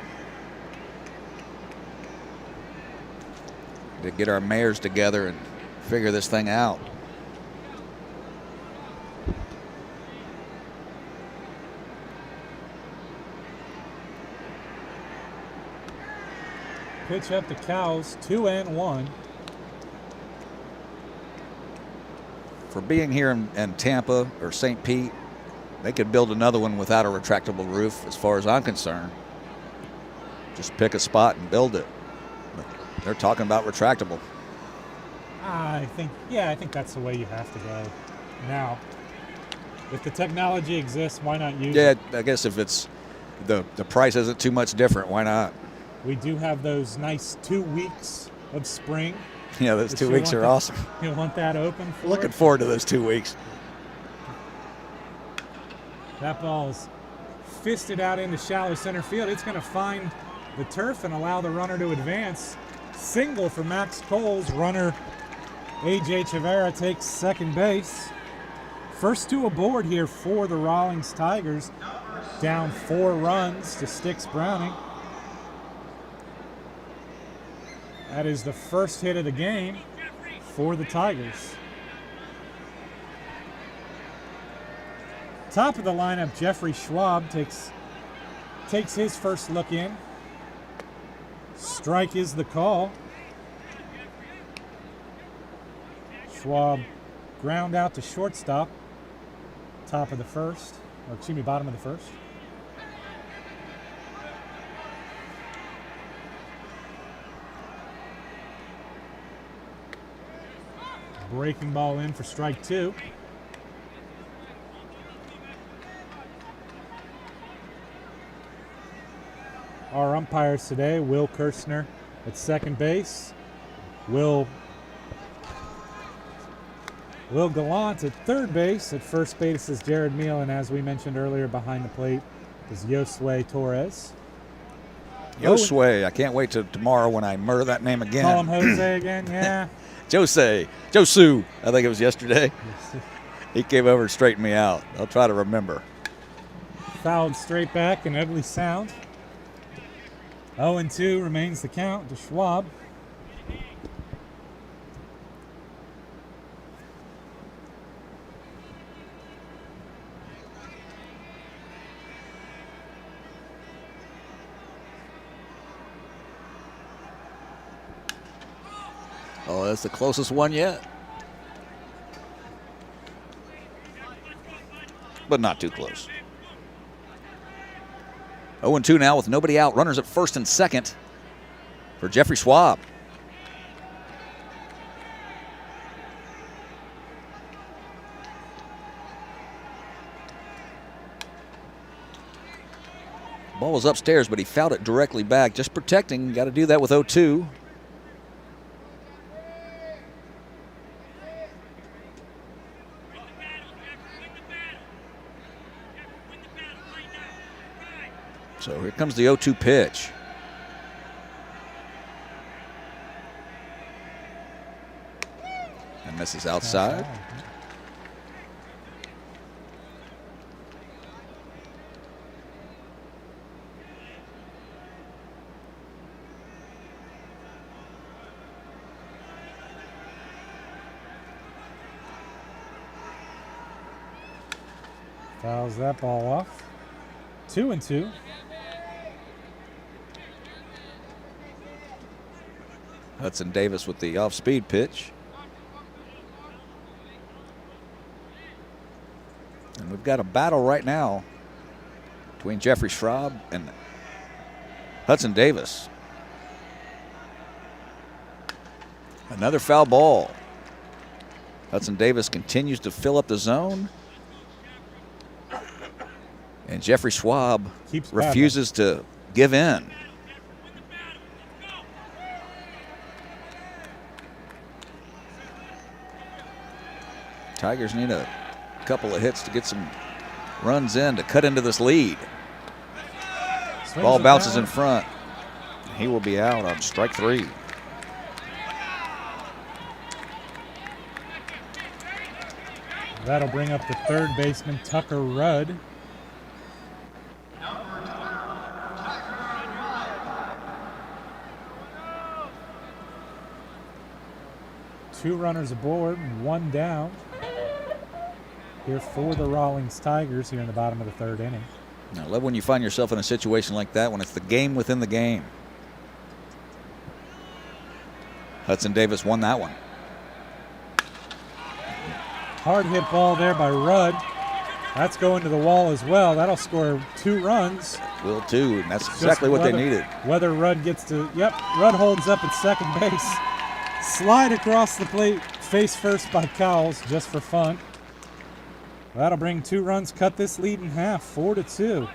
Speaker 1: To get our mayors together and figure this thing out.
Speaker 2: Pitch up to Cowles, 2-1.
Speaker 1: For being here in Tampa or St. Pete, they could build another one without a retractable roof as far as I'm concerned. Just pick a spot and build it. But they're talking about retractable.
Speaker 2: I think that's the way you have to go. Now, if the technology exists, why not use it?
Speaker 1: Yeah, I guess if it's the price isn't too much different, why not?
Speaker 2: We do have those nice 2 weeks of spring.
Speaker 1: Yeah, those
Speaker 2: If
Speaker 1: 2
Speaker 2: you
Speaker 1: weeks
Speaker 2: want
Speaker 1: are
Speaker 2: that-
Speaker 1: awesome.
Speaker 2: You want that open for
Speaker 1: Looking
Speaker 2: it?
Speaker 1: forward to those 2 weeks.
Speaker 2: That ball's fisted out into shallow center field. It's going to find the turf and allow the runner to advance. Single for Max Cowles. Runner A.J. Chavera takes second base. First two aboard here for the Rawlings Tigers. Down 4 runs to Styx Browning. That is the first hit of the game for the Tigers. Top of the lineup, Jeffrey Schwab takes his first look in. Strike is the call. Schwab ground out to shortstop. Top of the first, or excuse me, bottom of the first. Breaking ball in for strike 2. Our umpires today, Will Kirshner at second base, Will Gallant at third base. At first base is Jared Meal, and as we mentioned earlier, behind the plate is Josue Torres.
Speaker 1: Josue, I can't wait till tomorrow when I murder that name again.
Speaker 2: Call him Jose again, yeah.
Speaker 1: Josu, I think it was yesterday. He came over and straightened me out. I'll try to remember.
Speaker 2: Fouled straight back, an ugly sound. 0-2 remains the count to Schwab.
Speaker 1: Oh, that's the closest one yet. But not too close. 0-2 now with nobody out. Runners at first and second for Jeffrey Schwab. Ball was upstairs, but he fouled it directly back. Just protecting. Got to do that with 0-2. So here comes the 0-2 pitch. And misses outside.
Speaker 2: Fouls that ball off. 2-2.
Speaker 1: Hudson Davis with the off-speed pitch. And we've got a battle right now between Jeffrey Schwab and Hudson Davis. Another foul ball. Hudson Davis continues to fill up the zone. And Jeffrey Schwab
Speaker 2: Keeps
Speaker 1: refuses to give in. Tigers need a couple of hits to get some runs in to cut into this lead. Ball bounces in front. He will be out on strike 3.
Speaker 2: That'll bring up the third baseman, Tucker Rudd. Two runners aboard, one down here for the Rawlings Tigers here in the bottom of the third inning.
Speaker 1: I love when you find yourself in a situation like that, when it's the game within the game. Hudson Davis won that one.
Speaker 2: Hard hit ball there by Rudd. That's going to the wall as well. That'll score 2 runs.
Speaker 1: Will too, and that's exactly what they needed.
Speaker 2: Whether Rudd gets to, Rudd holds up at second base. Slide across the plate, face first by Cowles, just for fun. That'll bring 2 runs, cut this lead in half, 4-2.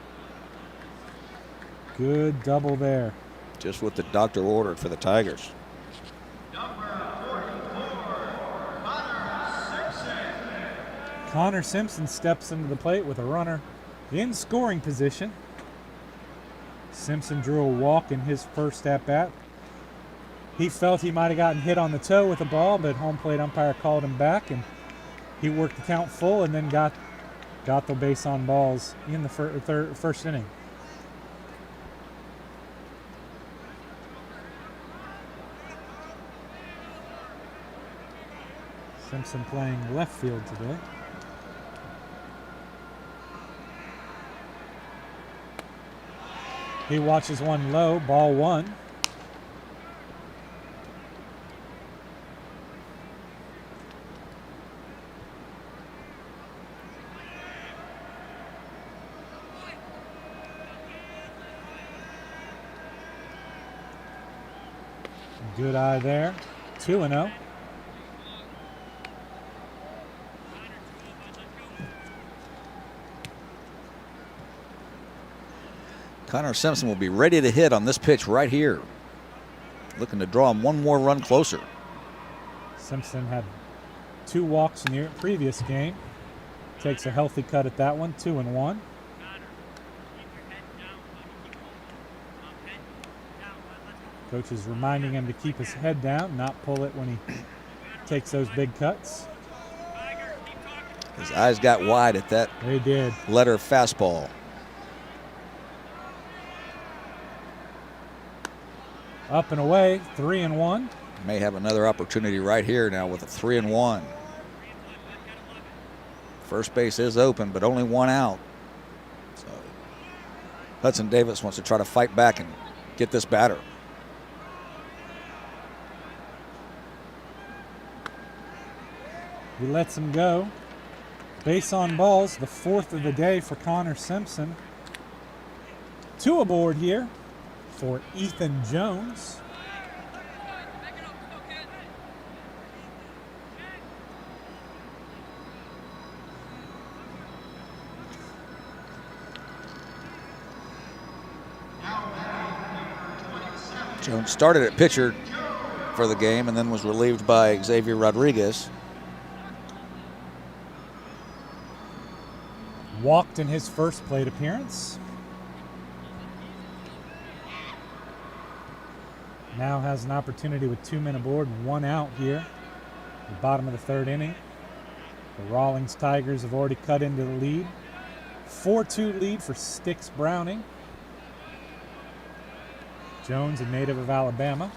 Speaker 2: Good double there.
Speaker 1: Just what the doctor ordered for the Tigers.
Speaker 2: Connor Simpson steps into the plate with a runner in scoring position. Simpson drew a walk in his first at-bat. He felt he might have gotten hit on the toe with the ball, but home plate umpire called him back, and he worked the count full and then got the base on balls in the first inning. Simpson playing left field today. He watches one low, ball 1. Good eye there. 2-0.
Speaker 1: Connor Simpson will be ready to hit on this pitch right here. Looking to draw him one more run closer.
Speaker 2: Simpson had 2 walks in the previous game. Takes a healthy cut at that one, 2-1. Coach is reminding him to keep his head down, not pull it when he takes those big cuts.
Speaker 1: His eyes got wide at that
Speaker 2: They did.
Speaker 1: letter fastball.
Speaker 2: Up and away, 3-1.
Speaker 1: May have another opportunity right here now with a 3-1. First base is open, but only 1 out. So Hudson Davis wants to try to fight back and get this batter.
Speaker 2: He lets him go. Base on balls, the 4th of the day for Connor Simpson. 2 aboard here for Ethan Jones.
Speaker 1: Jones started at pitcher for the game and then was relieved by Xavier Rodriguez.
Speaker 2: Walked in his first plate appearance. Now has an opportunity with 2 men aboard and 1 out here. The bottom of the 3rd inning. The Rawlings Tigers have already cut into the lead. 4-2 lead for Styx Browning. Jones, a native of Alabama.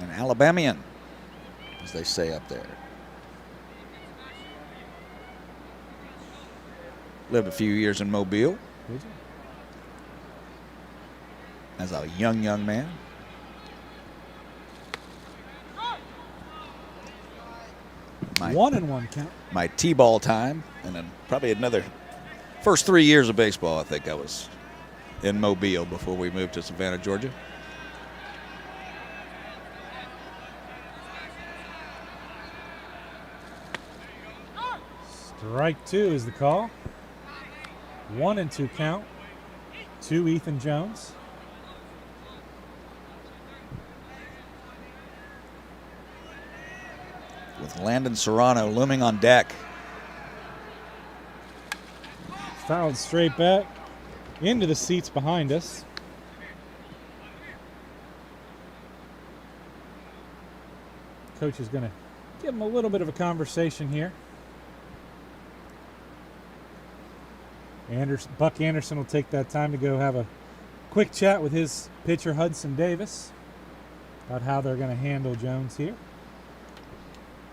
Speaker 1: An Alabamian, as they say up there. Lived a few years in Mobile as a young man. My
Speaker 2: 1-1 count.
Speaker 1: My T-ball time, and then probably another first 3 years of baseball, I think I was in Mobile before we moved to Savannah, Georgia.
Speaker 2: Strike 2 is the call. 1-2 count to Ethan Jones.
Speaker 1: With Landon Serrano looming on deck.
Speaker 2: Fouled straight back into the seats behind us. Coach is going to give him a little bit of a conversation here. Buck Anderson will take that time to go have a quick chat with his pitcher Hudson Davis about how they're going to handle Jones here.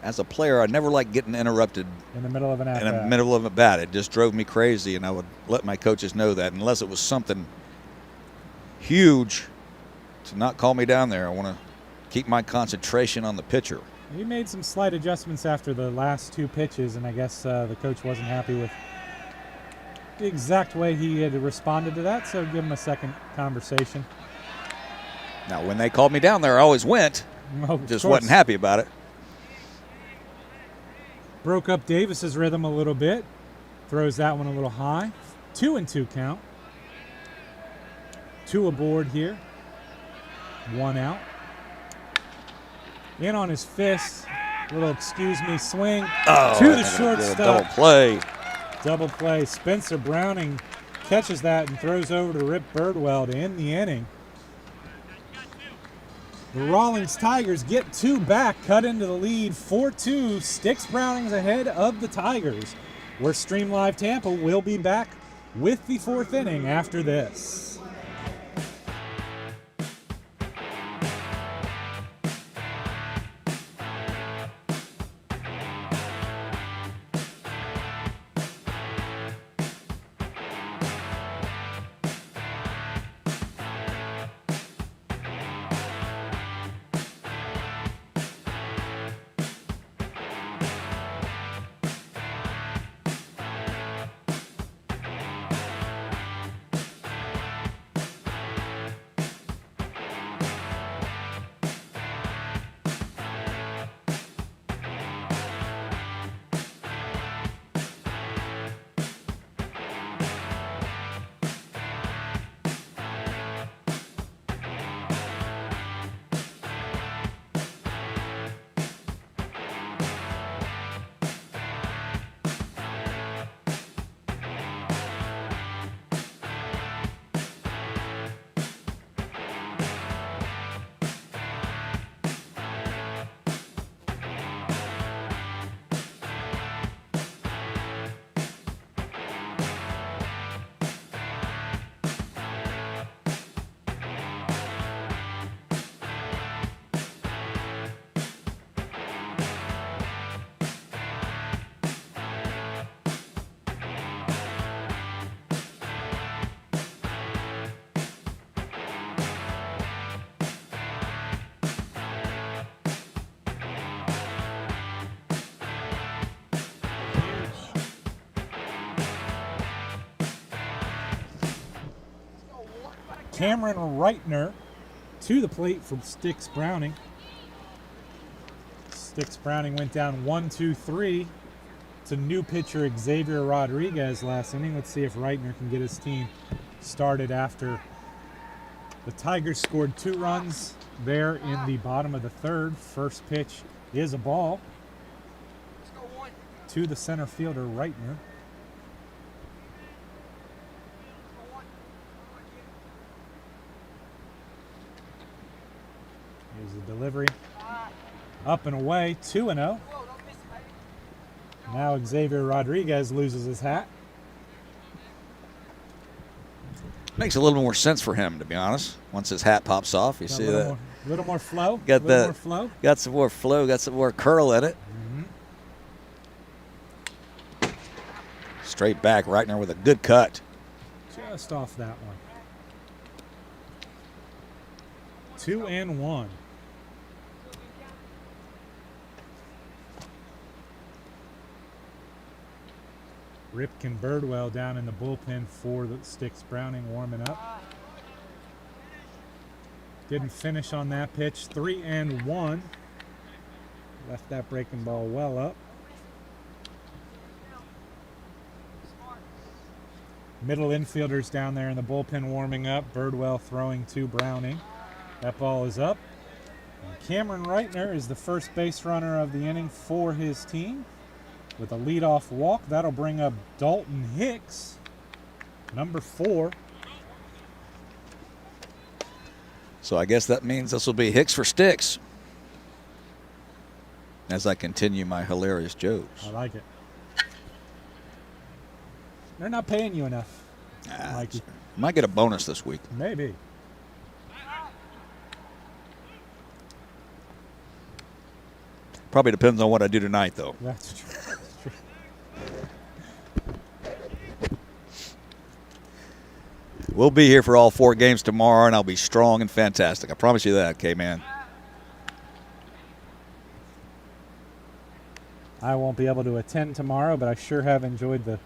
Speaker 1: As a player, I never liked getting interrupted
Speaker 2: In the middle of an at-bat.
Speaker 1: in the middle of a bat. It just drove me crazy, and I would let my coaches know that unless it was something huge to not call me down there. I want to keep my concentration on the pitcher.
Speaker 2: He made some slight adjustments after the last 2 pitches, and I guess the coach wasn't happy with the exact way he had responded to that, so give him a second conversation.
Speaker 1: Now, when they called me down there, I always went.
Speaker 2: Oh,
Speaker 1: Just wasn't happy about it.
Speaker 2: Broke up Davis's rhythm a little bit. Throws that one a little high. 2-2 count. 2 aboard here. 1 out. In on his fist. Little excuse me swing to the shortstop.
Speaker 1: Double play.
Speaker 2: Double play. Spencer Browning catches that and throws over to Rip Birdwell to end the inning. The Rawlings Tigers get 2 back, cut into the lead 4-2. Sticks Brownings ahead of the Tigers. Where Stream Live Tampa will be back with the 4th inning after this. Cameron Reitner to the plate for Sticks Browning. Sticks Browning went down 1-2-3 to new pitcher Xavier Rodriguez last inning. Let's see if Reitner can get his team started after the Tigers scored 2 runs there in the bottom of the 3rd. First pitch is a ball to the center fielder Reitner. Here's the delivery. Up and away, 2-0. Now Xavier Rodriguez loses his hat.
Speaker 1: Makes a little more sense for him, to be honest. Once his hat pops off, you see that.
Speaker 2: A little more flow.
Speaker 1: Got that.
Speaker 2: More flow.
Speaker 1: Got some more flow. Got some more curl in it. Straight back, Reitner with a good cut.
Speaker 2: Just off that one. 2-1. Ripken Birdwell down in the bullpen for the Sticks Browning warming up. Didn't finish on that pitch. 3-1. Left that breaking ball well up. Middle infielders down there in the bullpen warming up. Birdwell throwing to Browning. That ball is up. And Cameron Reitner is the first base runner of the inning for his team with a leadoff walk. That'll bring up Dalton Hicks, number 4.
Speaker 1: So I guess that means this will be Hicks for Sticks as I continue my hilarious jokes.
Speaker 2: I like it. They're not paying you enough, Mikey.
Speaker 1: Might get a bonus this week.
Speaker 2: Maybe.
Speaker 1: Probably depends on what I do tonight, though.
Speaker 2: That's true. That's true.
Speaker 1: We'll be here for all 4 games tomorrow, and I'll be strong and fantastic. I promise you that, K-Man.
Speaker 2: I won't be able to attend tomorrow, but I sure have enjoyed the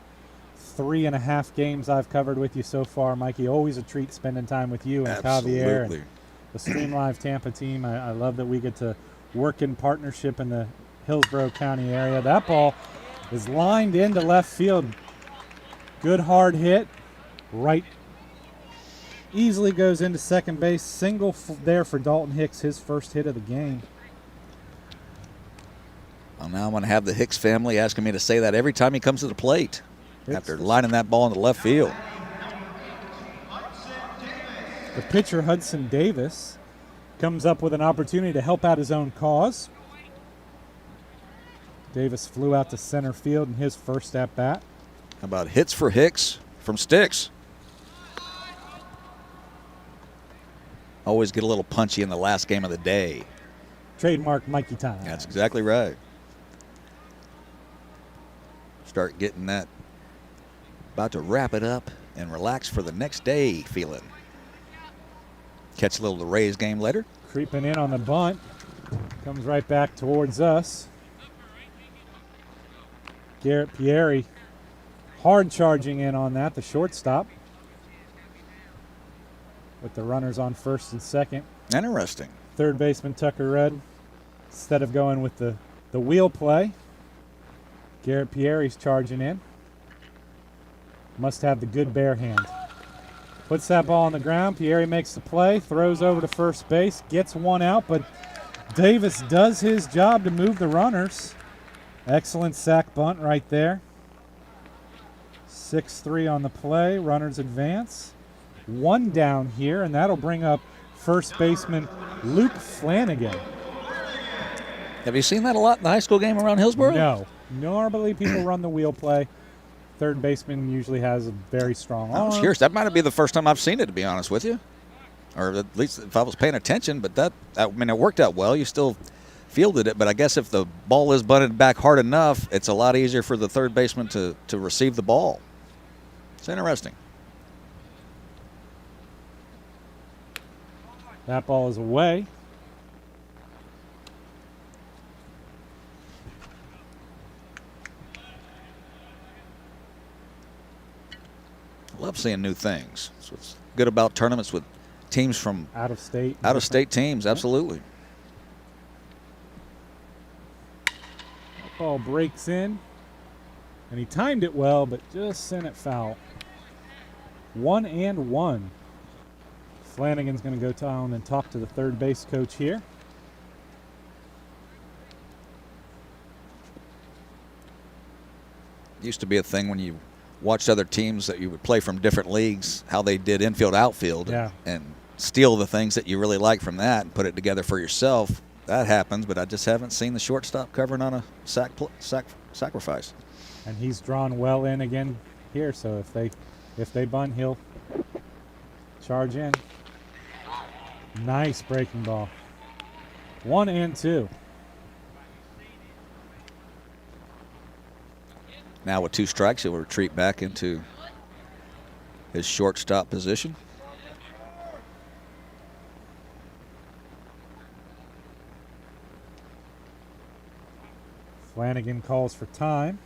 Speaker 2: 3.5 games I've covered with you so far, Mikey. Always a treat spending time with you and Javier and the Stream Live Tampa team. I love that we get to work in partnership in the Hillsborough County area. That ball is lined into left field. Good hard hit. Right. Easily goes into second base. Single there for Dalton Hicks, his first hit of the game.
Speaker 1: Well, now I'm going to have the Hicks family asking me to say that every time he comes to the plate after lining that ball into left field.
Speaker 2: The pitcher, Hudson Davis, comes up with an opportunity to help out his own cause. Davis flew out to center field in his first at-bat.
Speaker 1: How about hits for Hicks from Sticks? Always get a little punchy in the last game of the day.
Speaker 2: Trademark Mikey time.
Speaker 1: That's exactly right. Start getting that about to wrap it up and relax for the next day feeling. Catch a little of the Rays game later.
Speaker 2: Creeping in on the bunt. Comes right back towards us. Garrett Pieri hard charging in on that, the shortstop. With the runners on first and second.
Speaker 1: Interesting.
Speaker 2: Third baseman Tucker Rudd, instead of going with the wheel play, Garrett Pieri's charging in. Must have the good bare hand. Puts that ball on the ground. Pieri makes the play, throws over to first base, gets one out, but Davis does his job to move the runners. Excellent sack bunt right there. 6-3 on the play. Runners advance. 1 down here, and that'll bring up first baseman Luke Flanagan.
Speaker 1: Have you seen that a lot in the high school game around Hillsborough?
Speaker 2: No. Normally people run the wheel play. Third baseman usually has a very strong arm.
Speaker 1: I was curious. That might be the first time I've seen it, to be honest with you. Or at least if I was paying attention, but it worked out well. You still fielded it, but I guess if the ball is bunted back hard enough, it's a lot easier for the third baseman to receive the ball. It's interesting.
Speaker 2: That ball is away.
Speaker 1: I love seeing new things. That's what's good about tournaments with teams from
Speaker 2: out of state.
Speaker 1: Out of state teams, absolutely.
Speaker 2: That ball breaks in, and he timed it well, but just sent it foul. 1-1. Flanagan's going to go down and talk to the third base coach here.
Speaker 1: Used to be a thing when you watched other teams that you would play from different leagues, how they did infield, outfield, and steal the things that you really like from that and put it together for yourself. That happens, but I just haven't seen the shortstop covering on a sacrifice.
Speaker 2: And he's drawn well in again here, so if they bunt, he'll charge in. Nice breaking ball. 1-2.
Speaker 1: Now with 2 strikes, he'll retreat back into his shortstop position.
Speaker 2: Flanagan calls for time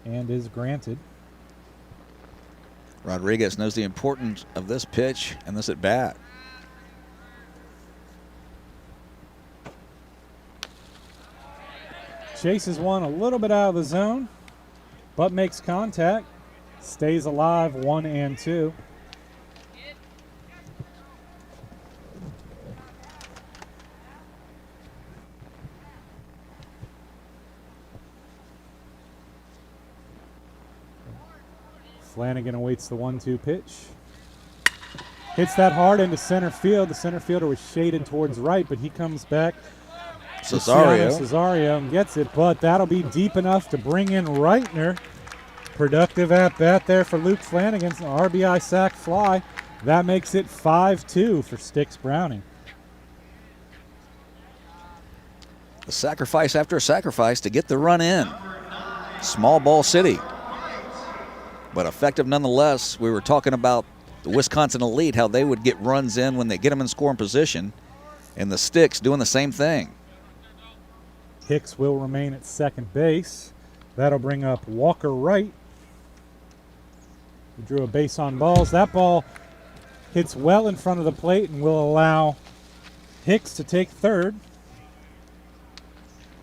Speaker 2: and is granted.
Speaker 1: Rodriguez knows the importance of this pitch and this at bat.
Speaker 2: Chases one a little bit out of the zone, but makes contact. stays alive, 1 and 2. Flanagan awaits the 1-2 pitch. Hits that hard into center field. The center fielder was shaded towards right, but he comes back. Cesario and gets it, but that'll be deep enough to bring in Reitner. Productive at bat there for Luke Flanagan's RBI sac fly. That makes it 5-2 for Styx Browning.
Speaker 1: A sacrifice after a sacrifice to get the run in. Small ball city, but effective nonetheless. We were talking about the Wisconsin Elite, how they would get runs in when they get them in scoring position, and the Styx doing the same thing.
Speaker 2: Hicks will remain at second base. That'll bring up Walker Wright. He drew a base on balls. That ball hits well in front of the plate and will allow Hicks to take third.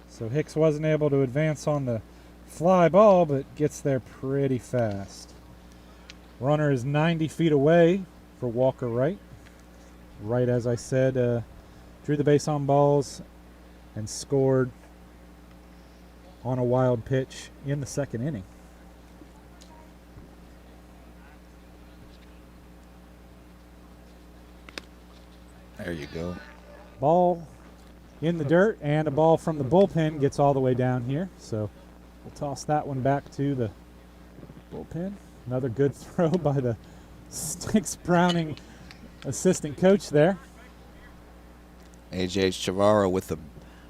Speaker 2: So Hicks wasn't able to advance on the fly ball, but gets there pretty fast. Runner is 90 feet away for Walker Wright. Wright, as I said, drew the base on balls and scored on a wild pitch in the second inning.
Speaker 1: There you go.
Speaker 2: Ball in the dirt, and a ball from the bullpen gets all the way down here. So we'll toss that one back to the bullpen. Another good throw by the Styx Browning assistant coach there.
Speaker 1: A.J. Chavara with the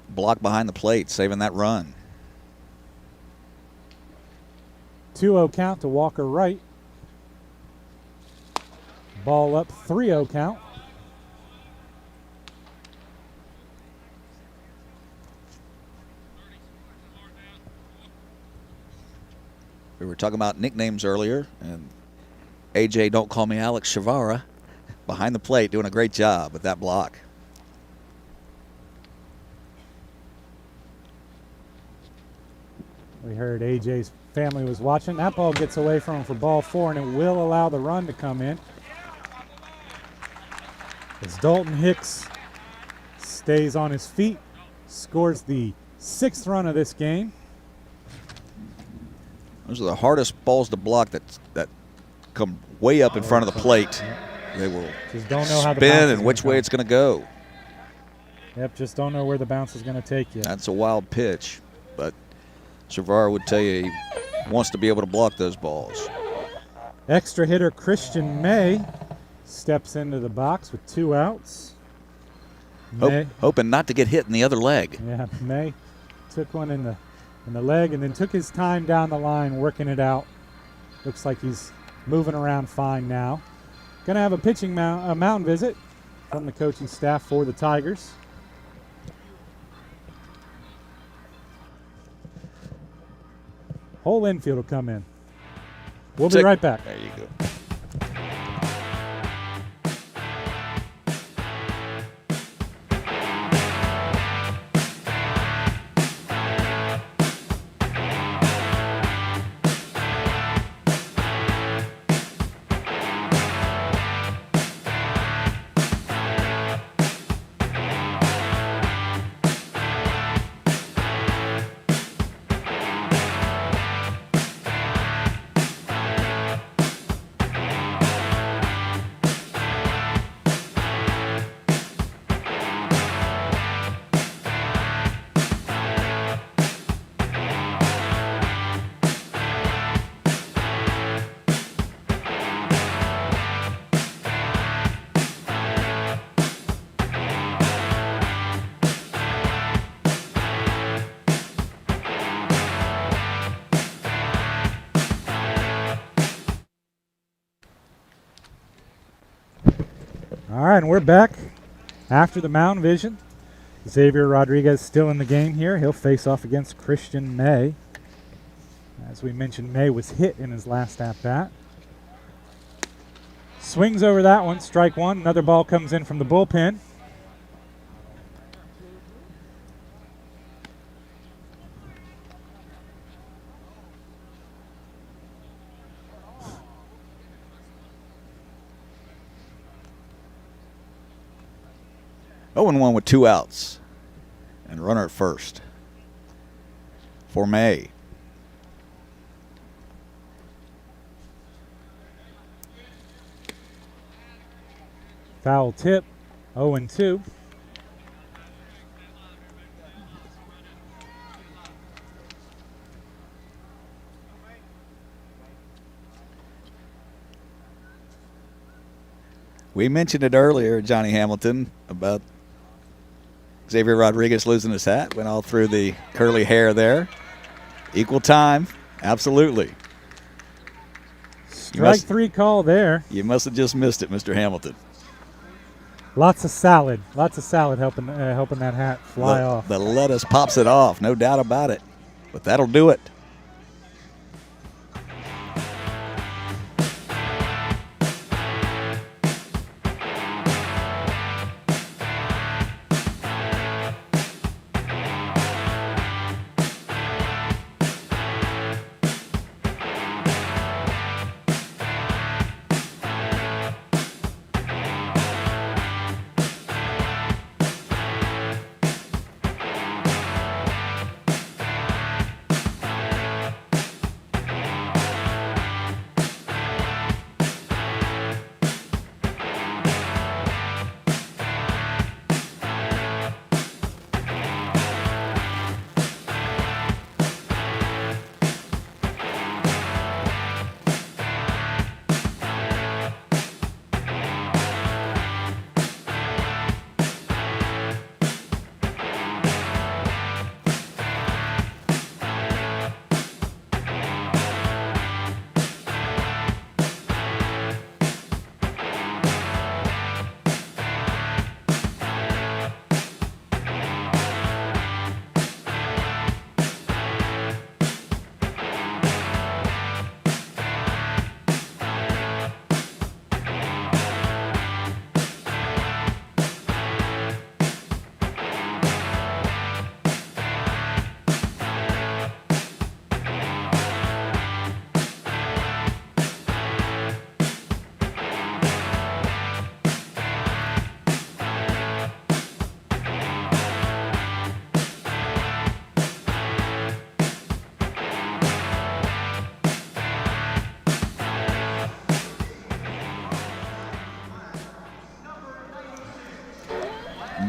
Speaker 1: block behind the plate, saving that run.
Speaker 2: 2-0 count to Walker Wright. Ball up, 3-0 count.
Speaker 1: We were talking about nicknames earlier, and A.J. Don't Call Me Alex Chavara behind the plate doing a great job with that block.
Speaker 2: We heard A.J.'s family was watching. That ball gets away from him for ball 4, and it will allow the run to come in. As Dalton Hicks stays on his feet, scores the 6th run of this game.
Speaker 1: Those are the hardest balls to block that come way up in front of the plate. They will
Speaker 2: just don't know how the
Speaker 1: spin and which way it's going to go.
Speaker 2: Yep, just don't know where the bounce is going to take you.
Speaker 1: That's a wild pitch, but Chavara would tell you he wants to be able to block those balls.
Speaker 2: Extra hitter Christian May steps into the box with 2 outs.
Speaker 1: Hoping not to get hit in the other leg.
Speaker 2: Yeah, May took one in the leg and then took his time down the line working it out. Looks like he's moving around fine now. Going to have a pitching mound visit from the coaching staff for the Tigers. Whole infield will come in. We'll be right back.
Speaker 1: There you go.
Speaker 2: All right, and we're back after the mound vision. Xavier Rodriguez still in the game here. He'll face off against Christian May. As we mentioned, May was hit in his last at-bat. Swings over that one, strike one. Another ball comes in from the bullpen.
Speaker 1: 0-1 with 2 outs. And runner at first for May.
Speaker 2: Foul tip, 0-2.
Speaker 1: We mentioned it earlier, Johnny Hamilton, about Xavier Rodriguez losing his hat. Went all through the curly hair there. Equal time, absolutely.
Speaker 2: Strike 3 call there.
Speaker 1: You must have just missed it, Mr. Hamilton.
Speaker 2: Lots of salad helping that hat fly off.
Speaker 1: The lettuce pops it off, no doubt about it. But that'll do it.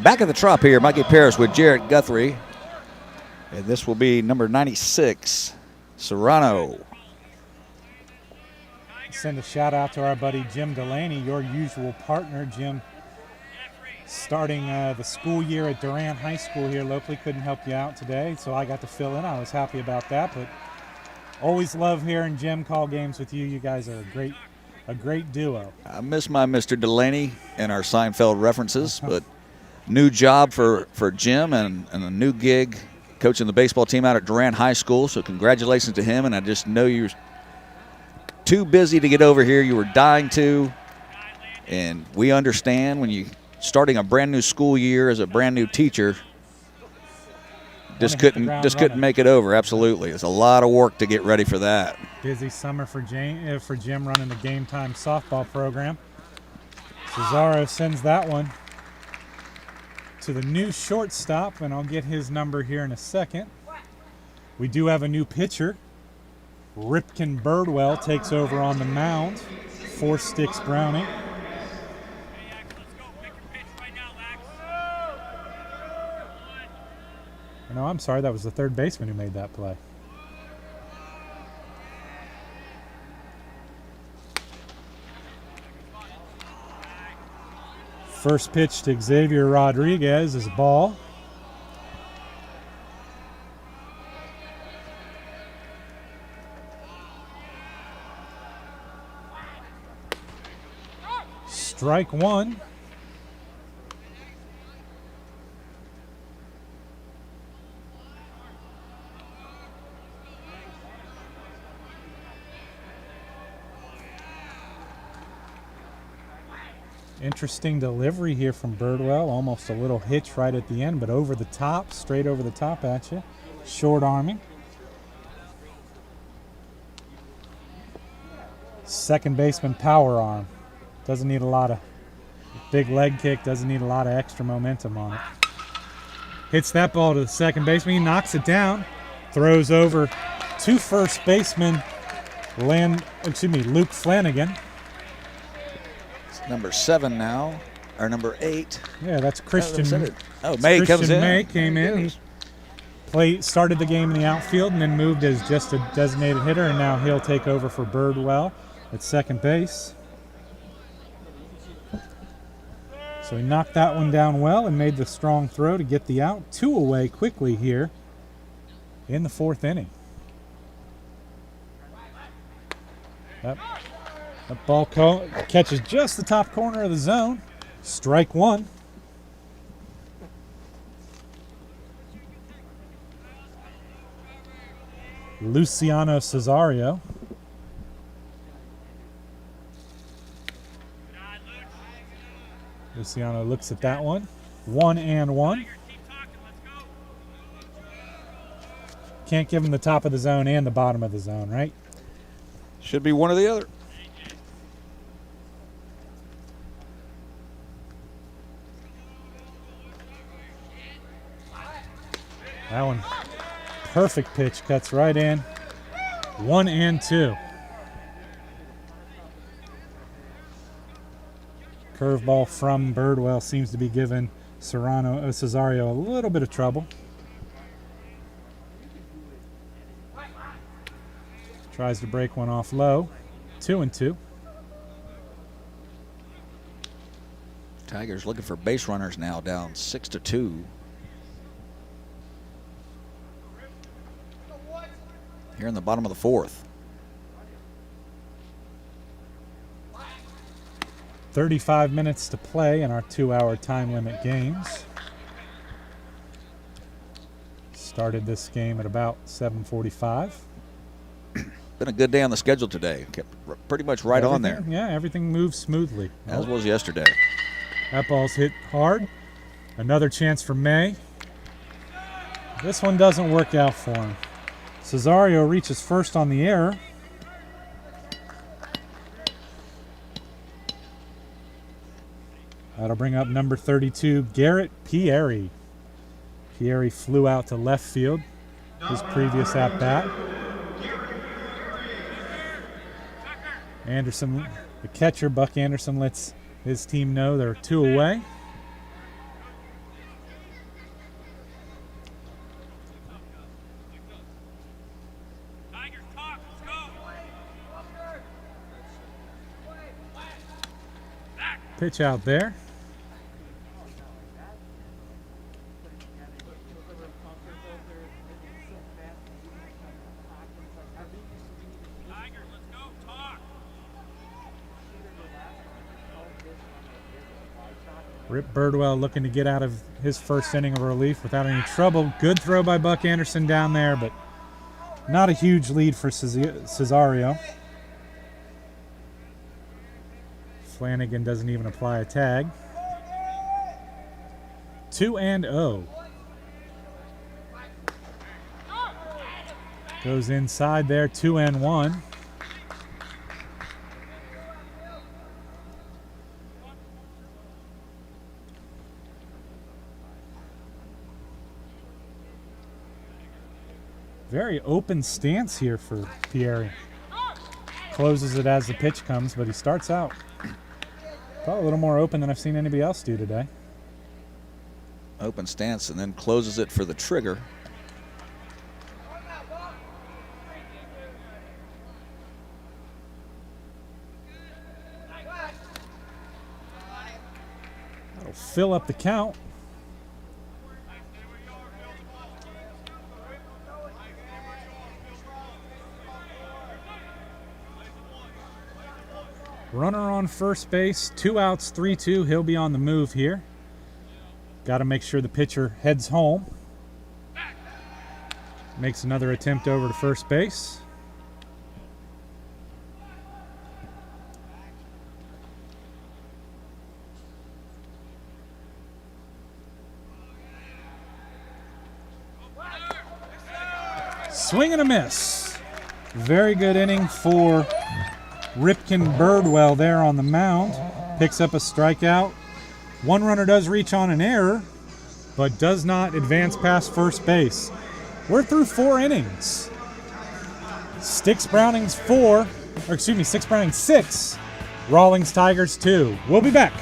Speaker 1: Back at the Trop here, Mikey Parrish with Jarrett Guthrie. And this will be number 96, Serrano.
Speaker 2: Send a shout out to our buddy Jim Delaney, your usual partner. Jim, starting the school year at Durant High School here locally, couldn't help you out today, so I got to fill in. I was happy about that, but always love hearing Jim call games with you. You guys are a great duo.
Speaker 1: I miss my Mr. Delaney and our Seinfeld references, but new job for Jim and a new gig coaching the baseball team out at Durant High School, so congratulations to him, and I just know you're too busy to get over here. You were dying to, and we understand when you starting a brand new school year as a brand new teacher, just couldn't make it over. Absolutely, it's a lot of work to get ready for that.
Speaker 2: Busy summer for Jim running the Game Time softball program. Cesaro sends that one to the new shortstop, and I'll get his number here in a second. We do have a new pitcher. Ripken Birdwell takes over on the mound for Sticks Browning. No, I'm sorry, that was the third baseman who made that play. First pitch to Xavier Rodriguez is ball. Strike one. Interesting delivery here from Birdwell. Almost a little hitch right at the end, but over the top, straight over the top at you. Short arming. Second baseman power arm. Doesn't need a lot of Big leg kick, doesn't need a lot of extra momentum on it. Hits that ball to the second baseman, he knocks it down, throws over to first baseman Luke Flanagan.
Speaker 1: It's number 7 now, or number 8.
Speaker 2: Yeah, that's Christian.
Speaker 1: May comes in.
Speaker 2: May came in. He started the game in the outfield and then moved as just a designated hitter, and now he'll take over for Birdwell at second base. So he knocked that one down well and made the strong throw to get the out. 2 away quickly here in the 4th inning. That ball catches just the top corner of the zone. Strike 1. Luciano Cesario. Luciano looks at that one. 1-1. Can't give him the top of the zone and the bottom of the zone, right?
Speaker 1: Should be one or the other.
Speaker 2: That one, perfect pitch, cuts right in. 1-2. Curveball from Birdwell seems to be giving Cesario a little bit of trouble. Tries to break one off low. 2-2.
Speaker 1: Tigers looking for base runners now, down 6-2. Here in the bottom of the 4th.
Speaker 2: 35 minutes to play in our 2-hour time limit games. Started this game at about 7:45.
Speaker 1: Been a good day on the schedule today. Kept pretty much right on there.
Speaker 2: Yeah, everything moves smoothly.
Speaker 1: As was yesterday.
Speaker 2: That ball's hit hard. Another chance for May. This one doesn't work out for him. Cesario reaches first on the error. That'll bring up number 32, Garrett Pieri. Pieri flew out to left field his previous at-bat. Anderson, the catcher, Buck Anderson, lets his team know they're 2 away. Pitch out there. Rip Birdwell looking to get out of his first inning of relief without any trouble. Good throw by Buck Anderson down there, but not a huge lead for Cesario. Flanagan doesn't even apply a tag. 2-0. Goes inside there, 2-1. Very open stance here for Pieri. Closes it as the pitch comes, but he starts out probably a little more open than I've seen anybody else do today.
Speaker 1: Open stance and then closes it for the trigger.
Speaker 2: That'll fill up the count. Runner on first base, 2 outs, 3-2. He'll be on the move here. Got to make sure the pitcher heads home. Makes another attempt over to first base. Swing and a miss. Very good inning for Ripken Birdwell there on the mound. Picks up a strikeout One runner does reach on an error, but does not advance past first base. We're through 4 innings. Sticks Brownings 6, Rawlings Tigers 2. We'll be back.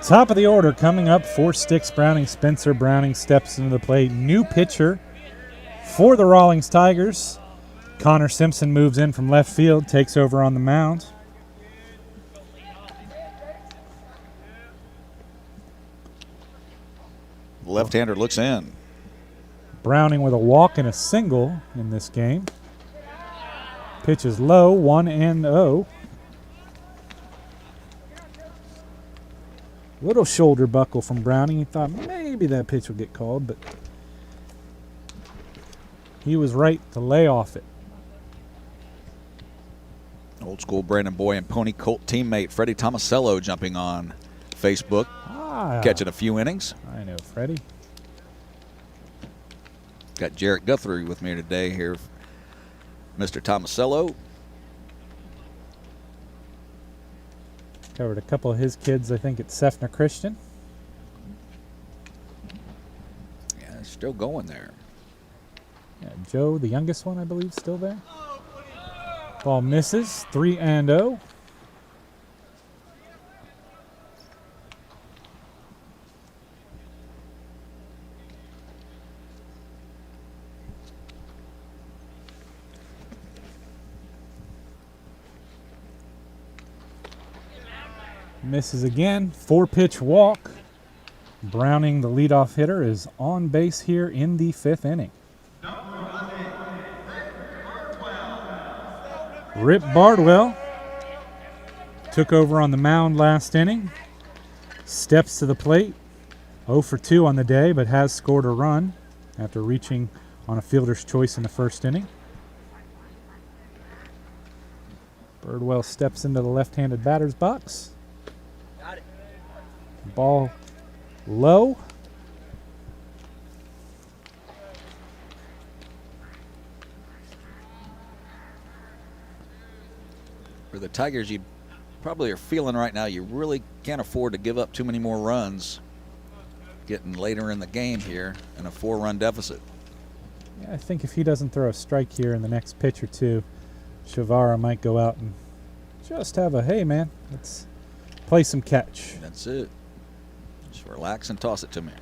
Speaker 2: Top of the order coming up for Sticks Browning. Spencer Browning steps into the plate. New pitcher for the Rawlings Tigers. Connor Simpson moves in from left field, takes over on the mound.
Speaker 1: Left-hander looks in.
Speaker 2: Browning with a walk and a single in this game. Pitch is low, 1-0. Little shoulder buckle from Browning. He thought maybe that pitch would get called, but he was right to lay off it.
Speaker 1: Old school Brandon Boy and Pony Colt teammate Freddie Tomasello jumping on Facebook, catching a few innings.
Speaker 2: I know Freddie.
Speaker 1: Got Jarrett Guthrie with me today here, Mr. Tomasello.
Speaker 2: Covered a couple of his kids, I think, at Sefner Christian.
Speaker 1: Yeah, it's still going there.
Speaker 2: Yeah, Joe, the youngest one, I believe, still there. Ball misses, 3-0. Misses again. 4-pitch walk. Browning, the leadoff hitter, is on base here in the 5th inning. Rip Bardwell took over on the mound last inning. Steps to the plate. 0 for 2 on the day, but has scored a run after reaching on a fielder's choice in the first inning. Bardwell steps into the left-handed batter's box. Ball low.
Speaker 1: For the Tigers, you probably are feeling right now you really can't afford to give up too many more runs getting later in the game here in a 4-run deficit.
Speaker 2: Yeah, I think if he doesn't throw a strike here in the next pitch or two, Shavara might go out and just have a, hey, man, let's play some catch.
Speaker 1: That's it. Just relax and toss it to me.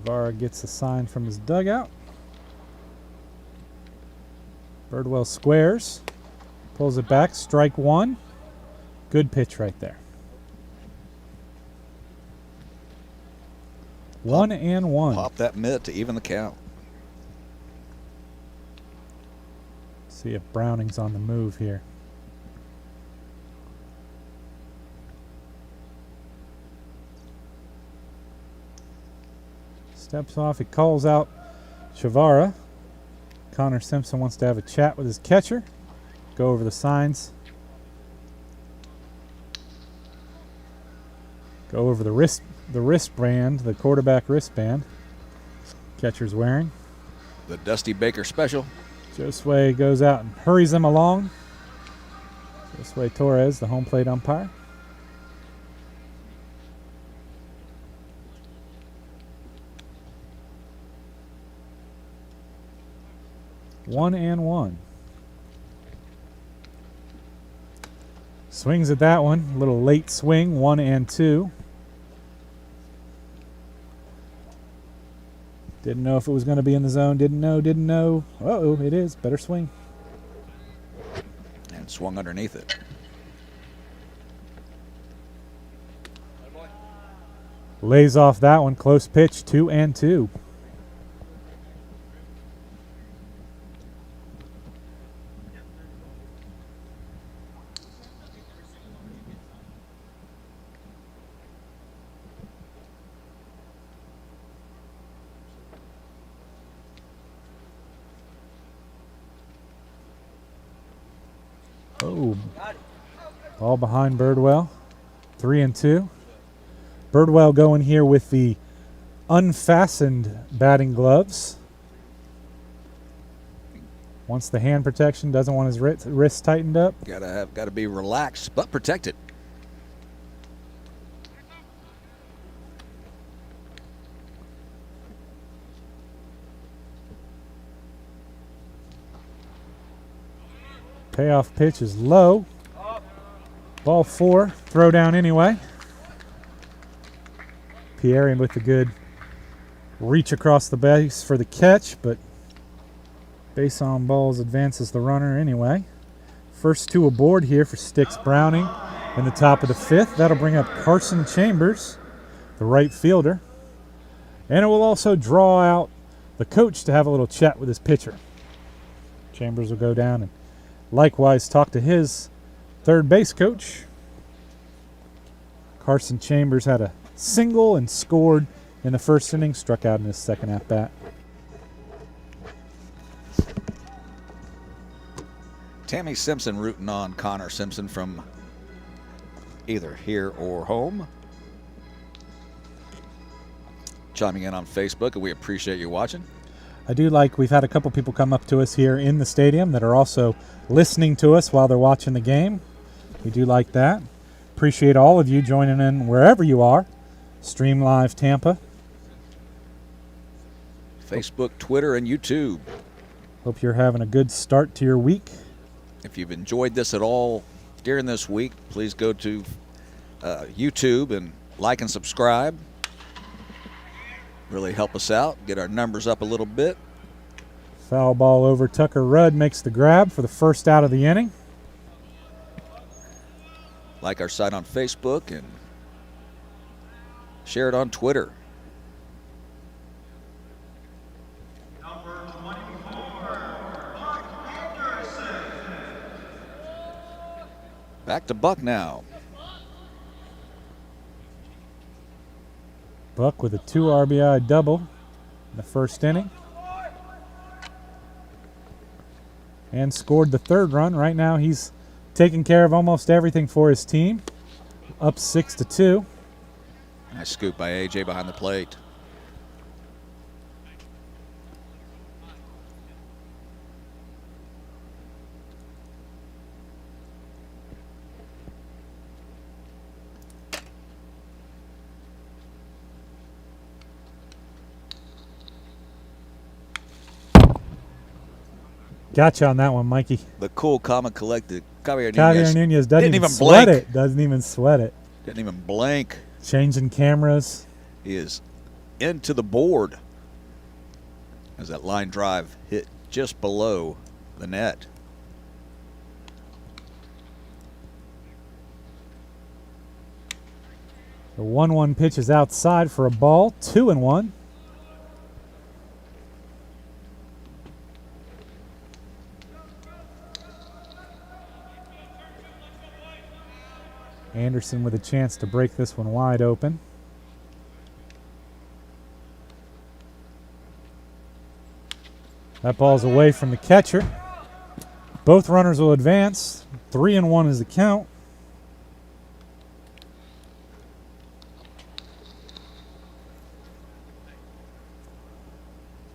Speaker 2: Shavara gets a sign from his dugout. Birdwell squares, pulls it back, strike one. Good pitch right there. 1-1.
Speaker 1: Pop that mitt to even the count.
Speaker 2: See if Browning's on the move here. Steps off, he calls out Shavara. Connor Simpson wants to have a chat with his catcher. Go over the signs. Go over the wristband, the quarterback wristband catcher's wearing.
Speaker 1: The Dusty Baker special.
Speaker 2: Josue goes out and hurries him along. Josue Torres, the home plate umpire. One and one. Swings at that one. A little late swing. 1-2. Didn't know if it was going to be in the zone. Didn't know. Uh-oh, it is. Better swing.
Speaker 1: And swung underneath it.
Speaker 2: Lays off that one. Close pitch. 2-2. Oh, ball behind Birdwell. 3-2. Birdwell going here with the unfastened batting gloves. Wants the hand protection, doesn't want his wrist tightened up.
Speaker 1: Gotta be relaxed but protected.
Speaker 2: Payoff pitch is low. Ball 4. Throw down anyway. Pierre with the good reach across the base for the catch, but base on balls advances the runner anyway. First 2 aboard here for Sticks Browning in the top of the 5th. That'll bring up Carson Chambers, the right fielder. And it will also draw out the coach to have a little chat with his pitcher. Chambers will go down and likewise talk to his third base coach. Carson Chambers had a single and scored in the first inning, struck out in his second at bat.
Speaker 1: Tammy Simpson rooting on Connor Simpson from either here or home. Chiming in on Facebook, and we appreciate you watching.
Speaker 2: I do like, we've had a couple people come up to us here in the stadium that are also listening to us while they're watching the game. We do like that. Appreciate all of you joining in wherever you are. Stream Live Tampa.
Speaker 1: Facebook, Twitter, and YouTube.
Speaker 2: Hope you're having a good start to your week.
Speaker 1: If you've enjoyed this at all during this week, please go to YouTube and like and subscribe. Really help us out, get our numbers up a little bit.
Speaker 2: Foul ball over. Tucker Rudd makes the grab for the first out of the inning.
Speaker 1: Like our site on Facebook and share it on Twitter.
Speaker 3: Number 24, Buck Anderson.
Speaker 1: Back to Buck now.
Speaker 2: Buck with a 2 RBI double in the first inning. And scored the 3rd run. Right now he's taking care of almost everything for his team. Up 6-2.
Speaker 1: Nice scoop by AJ behind the plate.
Speaker 2: Gotcha on that one, Mikey.
Speaker 1: The cool, calm, and collected Javier
Speaker 2: Javier Nunez doesn't
Speaker 1: didn't
Speaker 2: even
Speaker 1: sweat
Speaker 2: sweat it. Doesn't even sweat it.
Speaker 1: Didn't even blink.
Speaker 2: Changing cameras.
Speaker 1: He is into the board as that line drive hit just below the net.
Speaker 2: The 1-1 pitch is outside for a ball. 2-1. Anderson with a chance to break this one wide open. That ball's away from the catcher. Both runners will advance. 3-1 is the count.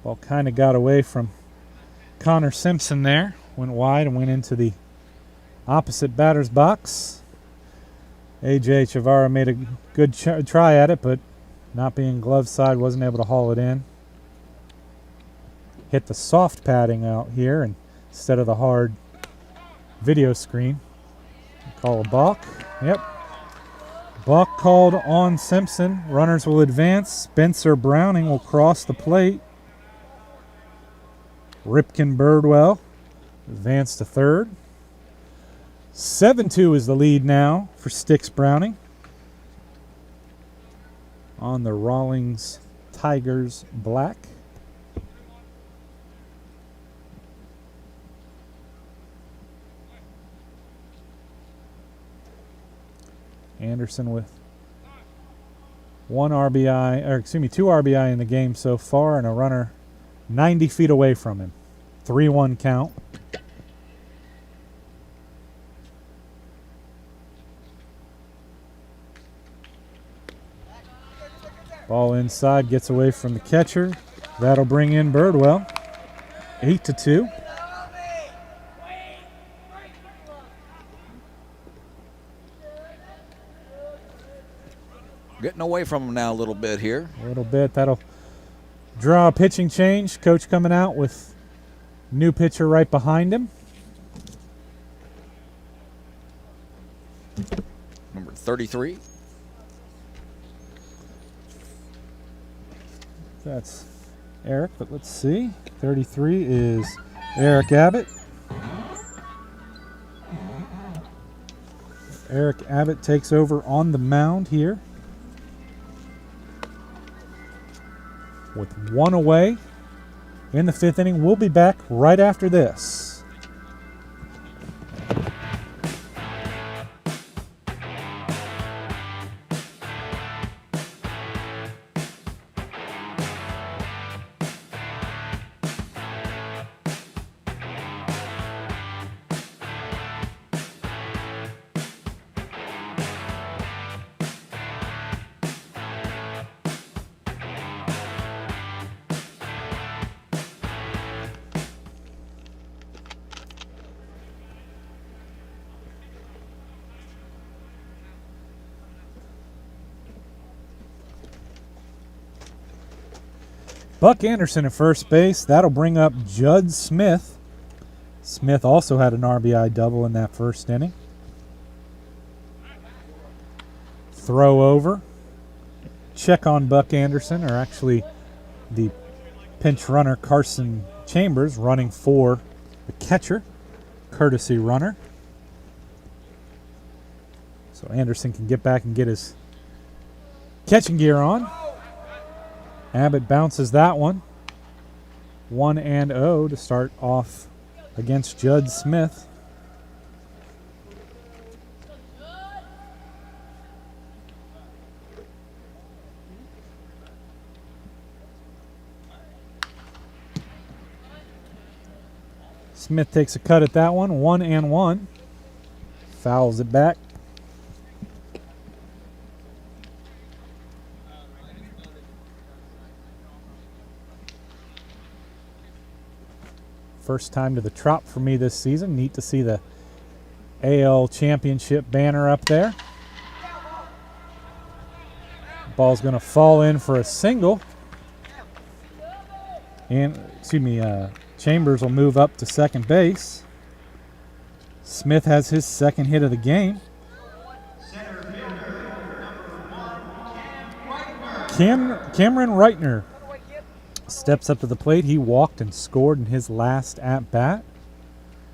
Speaker 2: Ball kind of got away from Connor Simpson there. Went wide and went into the opposite batter's box. A.J. Chavara made a good try at it, but not being glove side, wasn't able to haul it in. Hit the soft padding out here instead of the hard video screen. Call a balk. Yep. Balk called on Simpson. Runners will advance. Spencer Browning will cross the plate. Ripken Birdwell advance to third. 7-2 is the lead now for Styx Browning on the Rawlings Tigers black. Anderson with 2 RBI in the game so far, and a runner 90 feet away from him. 3-1 count. Ball inside, gets away from the catcher. That'll bring in Birdwell. 8-2.
Speaker 1: Getting away from him now a little bit here.
Speaker 2: A little bit. That'll draw a pitching change. Coach coming out with new pitcher right behind him.
Speaker 1: Number 33.
Speaker 2: That's Eric, but let's see. 33 is Eric Abbott. Eric Abbott takes over on the mound here with 1 away in the 5th inning. We'll be back right after this. Buck Anderson at first base. That'll bring up Judd Smith. Smith also had an RBI double in that first inning. Throw over. Check on Buck Anderson, or actually the pinch runner Carson Chambers running for the catcher, courtesy runner. So Anderson can get back and get his catching gear on. Abbott bounces that one. 1-0 to start off against Judd Smith. Smith takes a cut at that one. 1-1. Fouls it back. First time to the Trop for me this season. Neat to see the AL Championship banner up there. Ball's going to fall in for a single. And Chambers will move up to second base. Smith has his second hit of the game. Cameron Reitner steps up to the plate. He walked and scored in his last at-bat.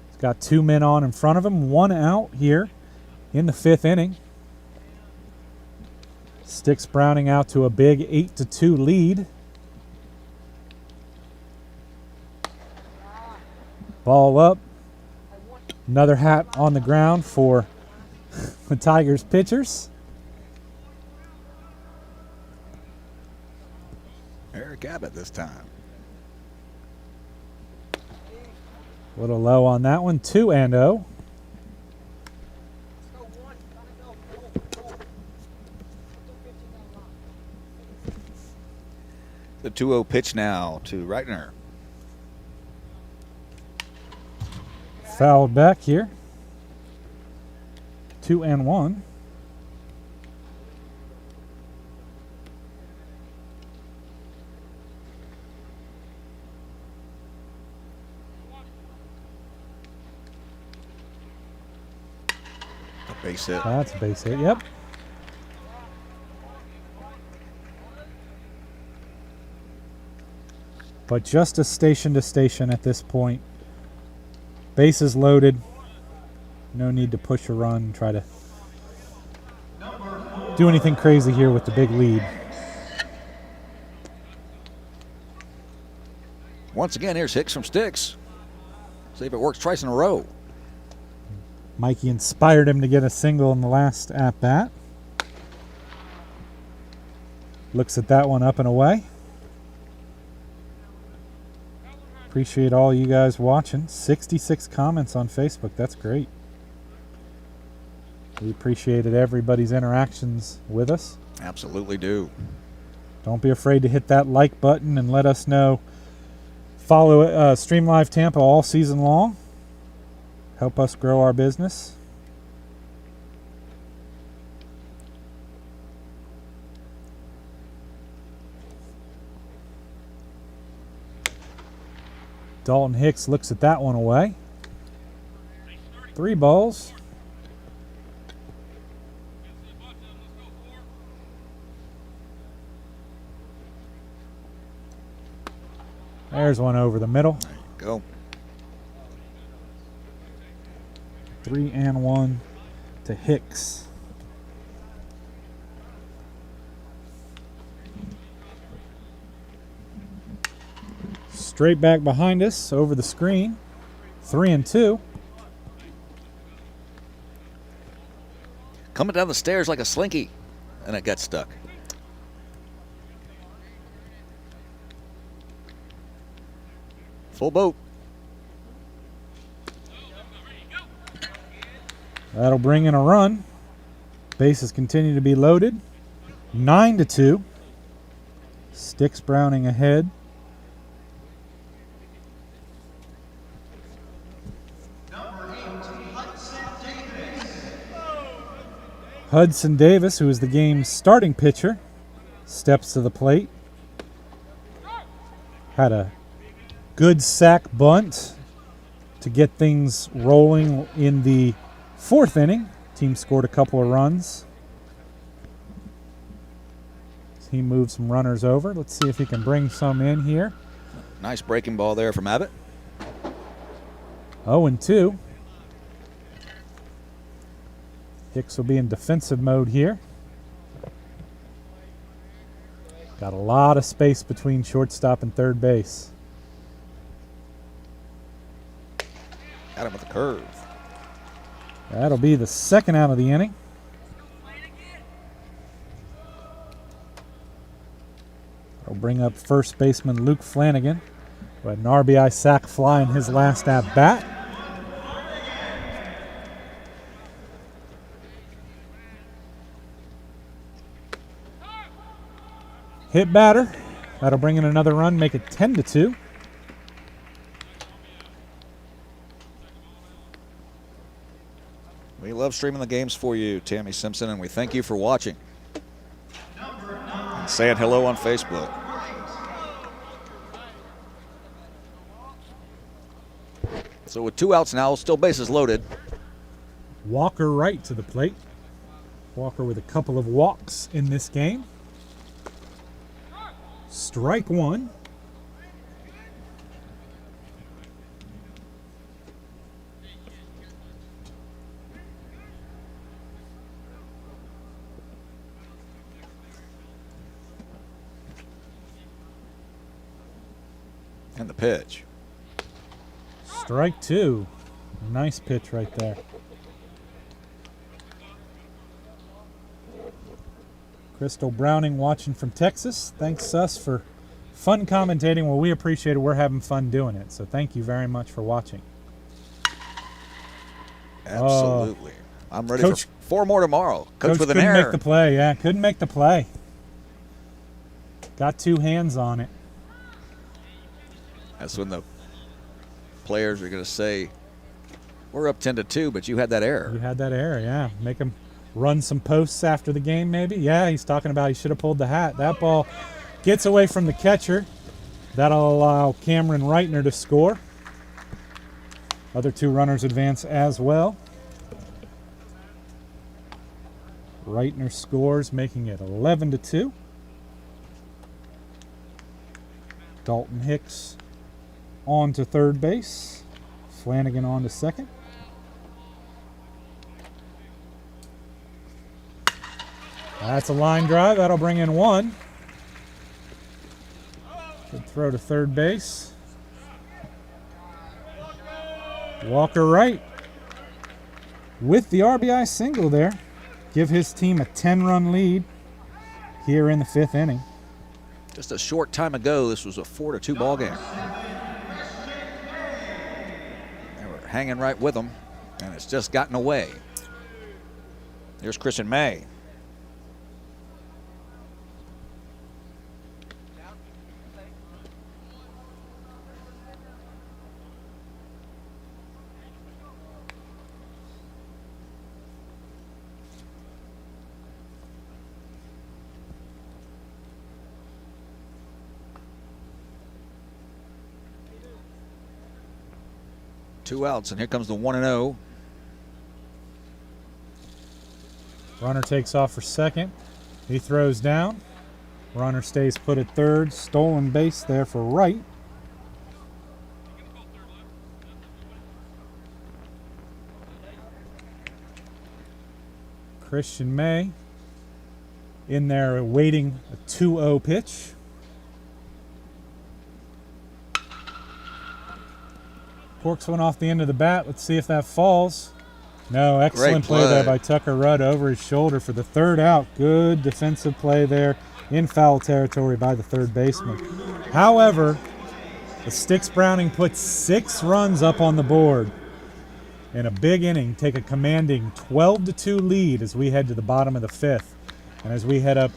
Speaker 2: He's got 2 men on in front of him, 1 out here in the 5th inning. Sticks Browning out to a big 8-2 lead. Ball up. Another hat on the ground for the Tigers pitchers.
Speaker 1: Eric Abbott this time.
Speaker 2: A little low on that one. 2-0.
Speaker 1: The 2-0 pitch now to Reitner.
Speaker 2: Fouled back here. 2-1.
Speaker 1: Base hit.
Speaker 2: That's a base hit, yep. But just a station to station at this point. Bases loaded. No need to push a run, try to do anything crazy here with the big lead.
Speaker 1: Once again, here's Hicks from Sticks. See if it works twice in a row.
Speaker 2: Mikey inspired him to get a single in the last at-bat. Looks at that one up and away. Appreciate all you guys watching. 66 comments on Facebook. That's great. We appreciated everybody's interactions with us.
Speaker 1: Absolutely do.
Speaker 2: Don't be afraid to hit that like button and let us know. Follow Stream Live Tampa all season long. Help us grow our business. Dalton Hicks looks at that one away. 3 balls. There's one over the middle.
Speaker 1: There you go.
Speaker 2: 3-1 to Hicks. Straight back behind us over the screen. 3-2.
Speaker 1: Coming down the stairs like a slinky, and it got stuck. Full boat.
Speaker 2: That'll bring in a run. Bases continue to be loaded. 9-2. Sticks Browning ahead. Hudson Davis, who is the game's starting pitcher, steps to the plate. Had a good sack bunt to get things rolling in the 4th inning. Team scored a couple of runs. He moved some runners over. Let's see if he can bring some in here.
Speaker 1: Nice breaking ball there from Abbott.
Speaker 2: 0-2. Hicks will be in defensive mode here. Got a lot of space between shortstop and third base.
Speaker 1: Got him with a curve.
Speaker 2: That'll be the 2nd out of the inning. I'll bring up first baseman Luke Flanagan, who had an RBI sac fly in his last at-bat. Hit batter. That'll bring in another run, make it 10-2.
Speaker 1: We love streaming the games for you, Tammy Simpson, and we thank you for watching. And saying hello on Facebook. So with 2 outs now, still bases loaded.
Speaker 2: Walker right to the plate. Walker with a couple of walks in this game. Strike 1.
Speaker 1: And the pitch.
Speaker 2: Strike 2. Nice pitch right there. Crystal Browning watching from Texas. Thanks us for fun commentating. Well, we appreciate it. We're having fun doing it. So thank you very much for watching.
Speaker 1: Absolutely. I'm ready
Speaker 2: Coach,
Speaker 1: for 4 more tomorrow. Coach with an
Speaker 2: couldn't
Speaker 1: error.
Speaker 2: make the play. Yeah, couldn't make the play. Got 2 hands on it.
Speaker 1: That's when the players are going to say, we're up 10-2, but you had that error.
Speaker 2: You had that error, yeah. Make him run some posts after the game, maybe. Yeah, he's talking about he should have pulled the hat. That ball gets away from the catcher. That'll allow Cameron Reitner to score. Other 2 runners advance as well. Reitner scores, making it 11-2. Dalton Hicks on to third base. Flanagan on to second. That's a line drive. That'll bring in 1. Good throw to third base. Walker right with the RBI single there. Give his team a 10-run lead here in the 5th inning.
Speaker 1: Just a short time ago, this was a 4-2 ball game. They were hanging right with them, and it's just gotten away. Here's Christian May. Two outs, and here comes the 1-0.
Speaker 2: Runner takes off for second. He throws down. Runner stays put at third. Stolen base there for Wright. Christian May in there awaiting a 2-0 pitch. Corks one off the end of the bat. Let's see if that falls. No, excellent play there by Tucker Rudd over his shoulder for the 3rd out. Good defensive play there in foul territory by the third baseman. However, the Sticks Browning put 6 runs up on the board in a big inning, take a commanding 12-2 lead as we head to the bottom of the 5th, and as we head up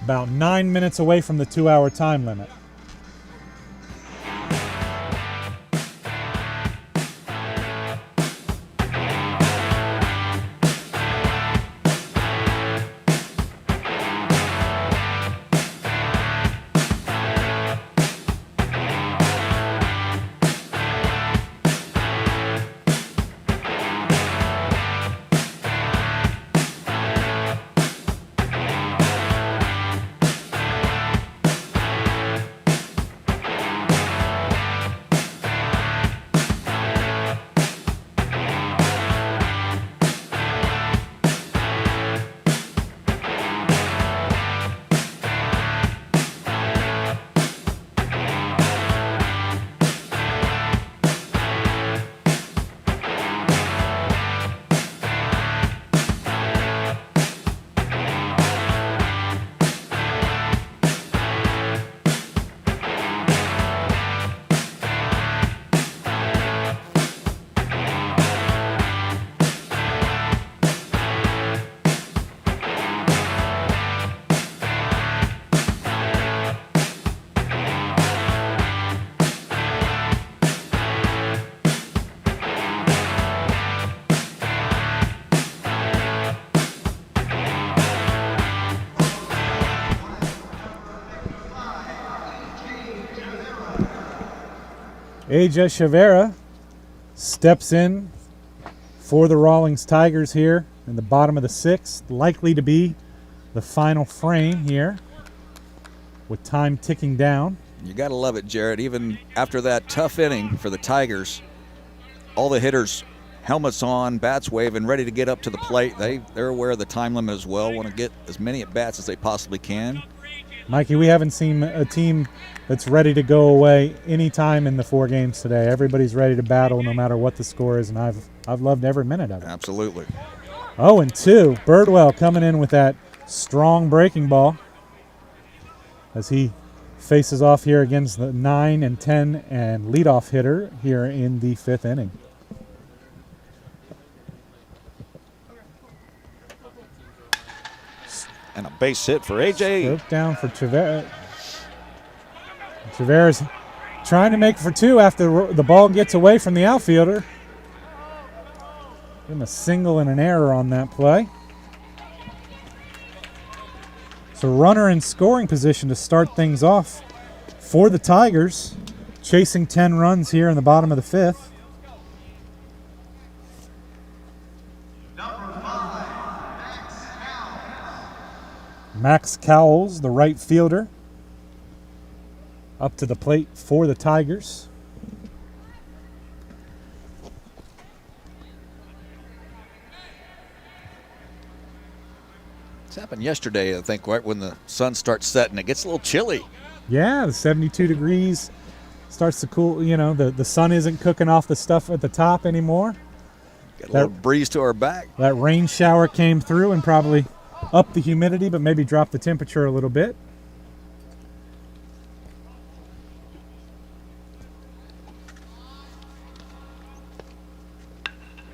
Speaker 2: about 9 minutes away from the 2-hour time limit. Aja Chavera steps in for the Rawlings Tigers here in the bottom of the 6th. Likely to be the final frame here with time ticking down.
Speaker 1: You got to love it, Jared. Even after that tough inning for the Tigers, all the hitters, helmets on, bats waving, ready to get up to the plate. They're aware of the time limit as well, want to get as many at bats as they possibly can.
Speaker 2: Mikey, we haven't seen a team that's ready to go away any time in the 4 games today. Everybody's ready to battle no matter what the score is, and I've loved every minute of it.
Speaker 1: Absolutely.
Speaker 2: 0-2. Birdwell coming in with that strong breaking ball as he faces off here against the 9 and 10 and leadoff hitter here in the 5th inning.
Speaker 1: And a base hit for AJ.
Speaker 2: Stroke down for Travera. Travera's trying to make for 2 after the ball gets away from the outfielder. Give him a single and an error on that play. So runner in scoring position to start things off for the Tigers, chasing 10 runs here in the bottom of the 5th. Max Cowles, the right fielder, up to the plate for the Tigers.
Speaker 1: This happened yesterday, I think, right when the sun starts setting. It gets a little chilly.
Speaker 2: Yeah, the 72 degrees starts to cool. You know, the sun isn't cooking off the stuff at the top anymore.
Speaker 1: Get a little breeze to our back.
Speaker 2: That rain shower came through and probably up the humidity, but maybe drop the temperature a little bit.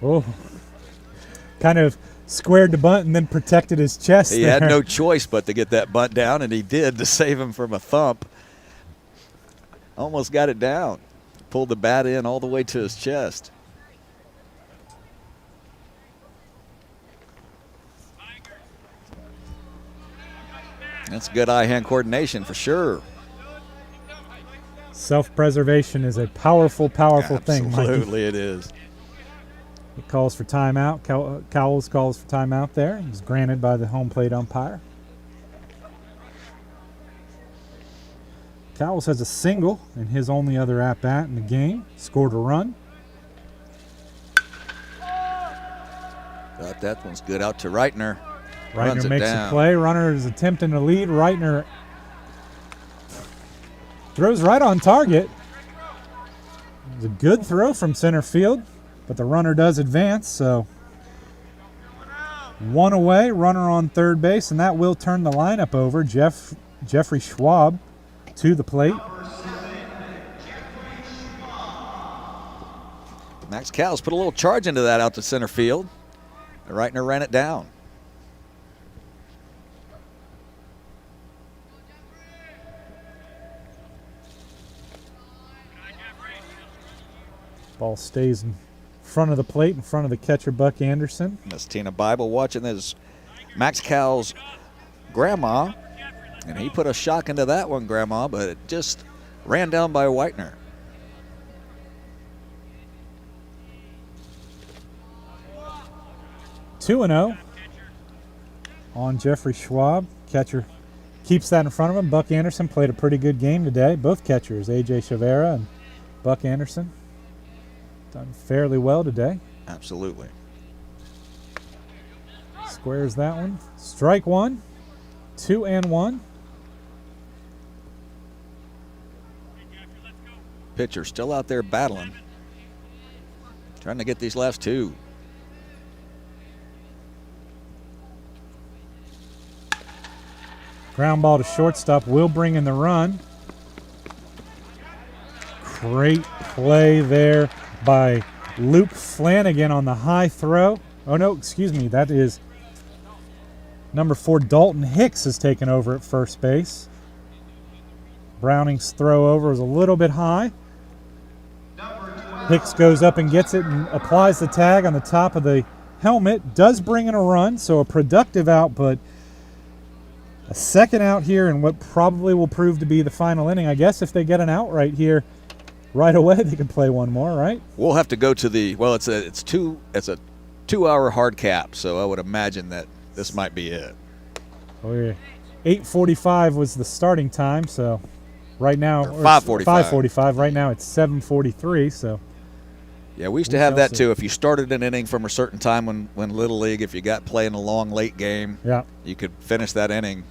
Speaker 2: Oh, kind of squared the bunt and then protected his chest.
Speaker 1: He had no choice but to get that bunt down, and he did to save him from a thump. Almost got it down. Pulled the bat in all the way to his chest. That's good eye-hand coordination for sure.
Speaker 2: Self-preservation is a powerful, powerful thing, Mikey.
Speaker 1: Absolutely it is.
Speaker 2: He calls for timeout. Cowles calls for timeout there. He's granted by the home plate umpire. Cowles has a single in his only other at-bat in the game. Scored a run.
Speaker 1: Thought that one's good out to Reitner.
Speaker 2: Reitner makes a play. Runner is attempting to lead. Reitner throws right on target. It was a good throw from center field, but the runner does advance, so 1 away, runner on third base, and that will turn the lineup over. Jeffrey Schwab to the plate.
Speaker 1: Max Cowles put a little charge into that out to center field. Reitner ran it down.
Speaker 2: Ball stays in front of the plate, in front of the catcher, Buck Anderson.
Speaker 1: That's Tina Bible watching this Max Cowles' grandma, and he put a shock into that one, grandma, but it just ran down by Reitner.
Speaker 2: Two 2-0 on Jeffrey Schwab. Catcher keeps that in front of him. Buck Anderson played a pretty good game today. Both catchers, AJ Chavera and Buck Anderson, done fairly well today.
Speaker 1: Absolutely.
Speaker 2: Squares that one. Strike one. 2-1.
Speaker 1: Pitcher still out there battling. Trying to get these last two.
Speaker 2: Ground ball to shortstop will bring in the run. Great play there by Luke Flanagan on the high throw. Oh, no, excuse me. That is number 4, Dalton Hicks, has taken over at first base. Browning's throw over was a little bit high. Hicks goes up and gets it and applies the tag on the top of the helmet. Does bring in a run, so a productive out, but a second out here in what probably will prove to be the final inning. I guess if they get an out right here, right away they could play one more, right?
Speaker 1: We'll have to go to the, well, it's a 2-hour hard cap, so I would imagine that this might be it.
Speaker 2: 8:45 was the starting time, so right now,
Speaker 1: Or 5:45.
Speaker 2: 5:45. Right now it's 7:43, so.
Speaker 1: Yeah, we used to have that too. If you started an inning from a certain time when Little League, if you got playing a long late game,
Speaker 2: yeah,
Speaker 1: you could finish that inning.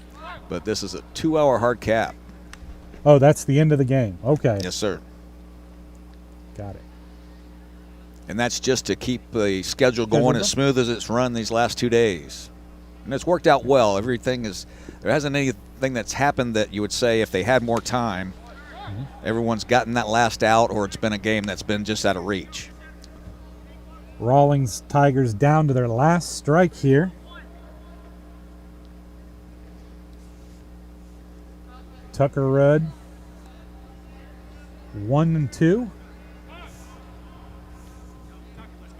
Speaker 1: But this is a 2-hour hard cap.
Speaker 2: Oh, that's the end of the game. Okay.
Speaker 1: Yes, sir.
Speaker 2: Got it.
Speaker 1: And that's just to keep the schedule going as smooth as it's run these last 2 days. And it's worked out well. There hasn't anything that's happened that you would say if they had more time, everyone's gotten that last out, or it's been a game that's been just out of reach.
Speaker 2: Rawlings Tigers down to their last strike here. Tucker Rudd, 1-2.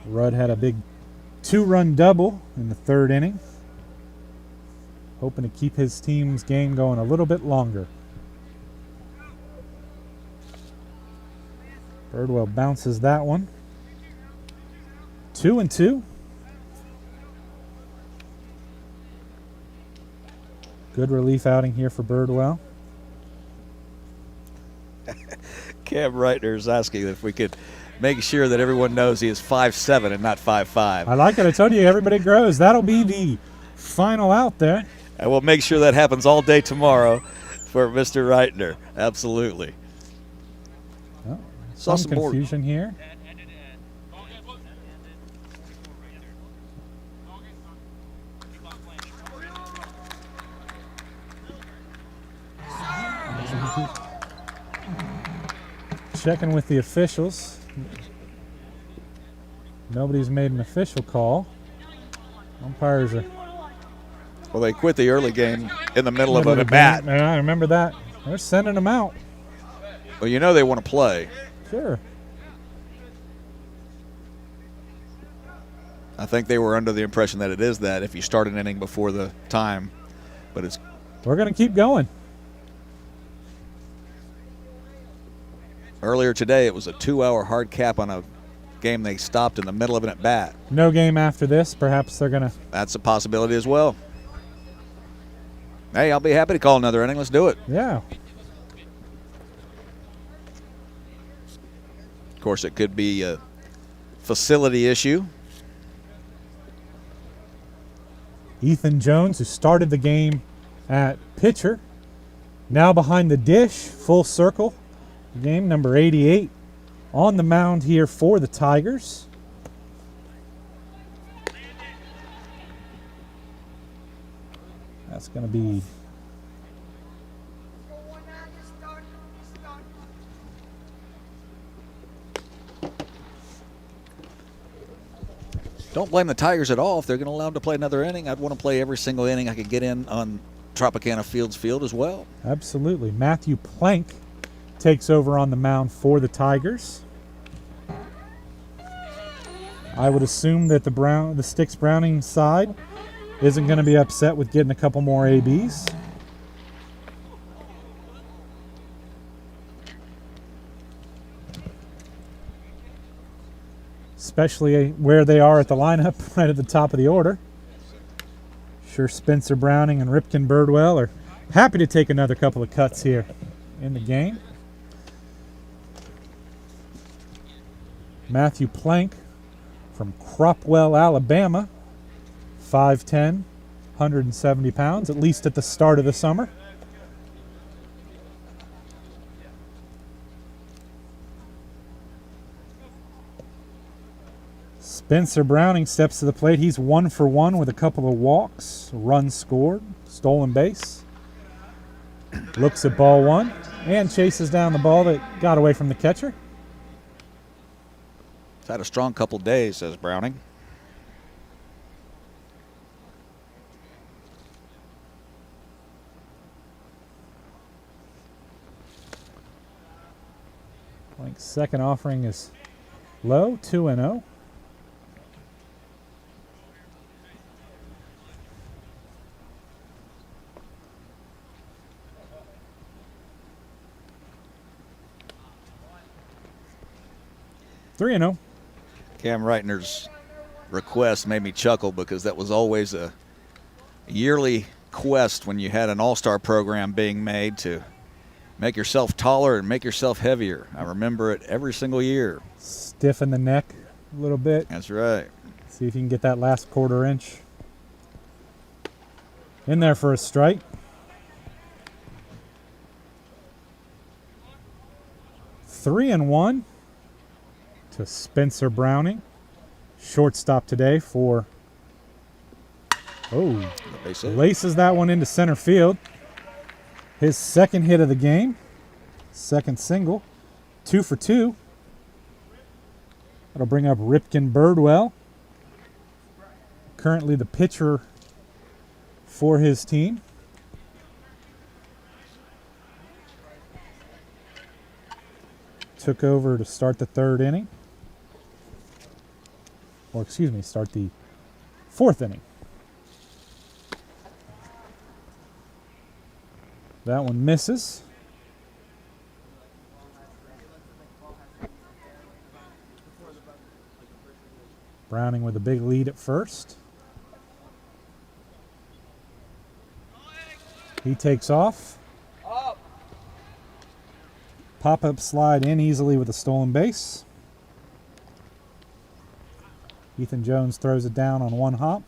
Speaker 2: Rudd had a big 2-run double in the 3rd inning, hoping to keep his team's game going a little bit longer. Birdwell bounces that one. 2-2. Good relief outing here for Birdwell.
Speaker 1: Cam Reitner is asking if we could make sure that everyone knows he is 5'7" and not 5'5".
Speaker 2: I like it. I told you, everybody grows. That'll be the final out there.
Speaker 1: And we'll make sure that happens all day tomorrow for Mr. Reitner. Absolutely.
Speaker 2: Oh,
Speaker 1: Saw
Speaker 2: some
Speaker 1: more
Speaker 2: confusion here. Checking with the officials. Nobody's made an official call. Umpires are.
Speaker 1: Well, they quit the early game in the middle of an at-bat.
Speaker 2: Yeah, I remember that. They're sending them out.
Speaker 1: Well, you know they want to play.
Speaker 2: Sure.
Speaker 1: I think they were under the impression that it is that if you start an inning before the time, but it's.
Speaker 2: We're going to keep going.
Speaker 1: Earlier today, it was a 2-hour hard cap on a game they stopped in the middle of an at-bat.
Speaker 2: No game after this. Perhaps they're going to.
Speaker 1: That's a possibility as well. Hey, I'll be happy to call another inning. Let's do it.
Speaker 2: Yeah.
Speaker 1: Of course, it could be a facility issue.
Speaker 2: Ethan Jones, who started the game at pitcher, now behind the dish, full circle. Game number 88 on the mound here for the Tigers. That's going to be
Speaker 1: Don't blame the Tigers at all if they're going to allow them to play another inning. I'd want to play every single inning I could get in on Tropicana Fields Field as well.
Speaker 2: absolutely. Matthew Plank takes over on the mound for the Tigers. I would assume that the Sticks Browning side isn't going to be upset with getting a couple more ABs. Especially where they are at the lineup, right at the top of the order. Sure, Spencer Browning and Ripken Birdwell are happy to take another couple of cuts here in the game. Matthew Plank from Cropwell, Alabama, 5'10", 170 pounds, at least at the start of the summer. Spencer Browning steps to the plate. He's 1 for 1 with a couple of walks, runs scored, stolen base. Looks at ball 1 and chases down the ball that got away from the catcher.
Speaker 1: It's had a strong couple days, says Browning.
Speaker 2: Plank's second offering is low, 2-0. 3-0.
Speaker 1: Cam Reitner's request made me chuckle because that was always a yearly quest when you had an all-star program being made to make yourself taller and make yourself heavier. I remember it every single year.
Speaker 2: Stiffen the neck a little bit.
Speaker 1: That's right.
Speaker 2: See if you can get that last quarter inch in there for a strike. Three and one to Spencer Browning. Shortstop today for, laces that one into center field. His second hit of the game, second single, 2 for 2. That'll bring up Ripken Birdwell, currently the pitcher for his team. Took over to start the third inning. Or excuse me, start the fourth inning. That one misses. Browning with a big lead at first. He takes off. Pop-up slide in easily with a stolen base. Ethan Jones throws it down on one hop.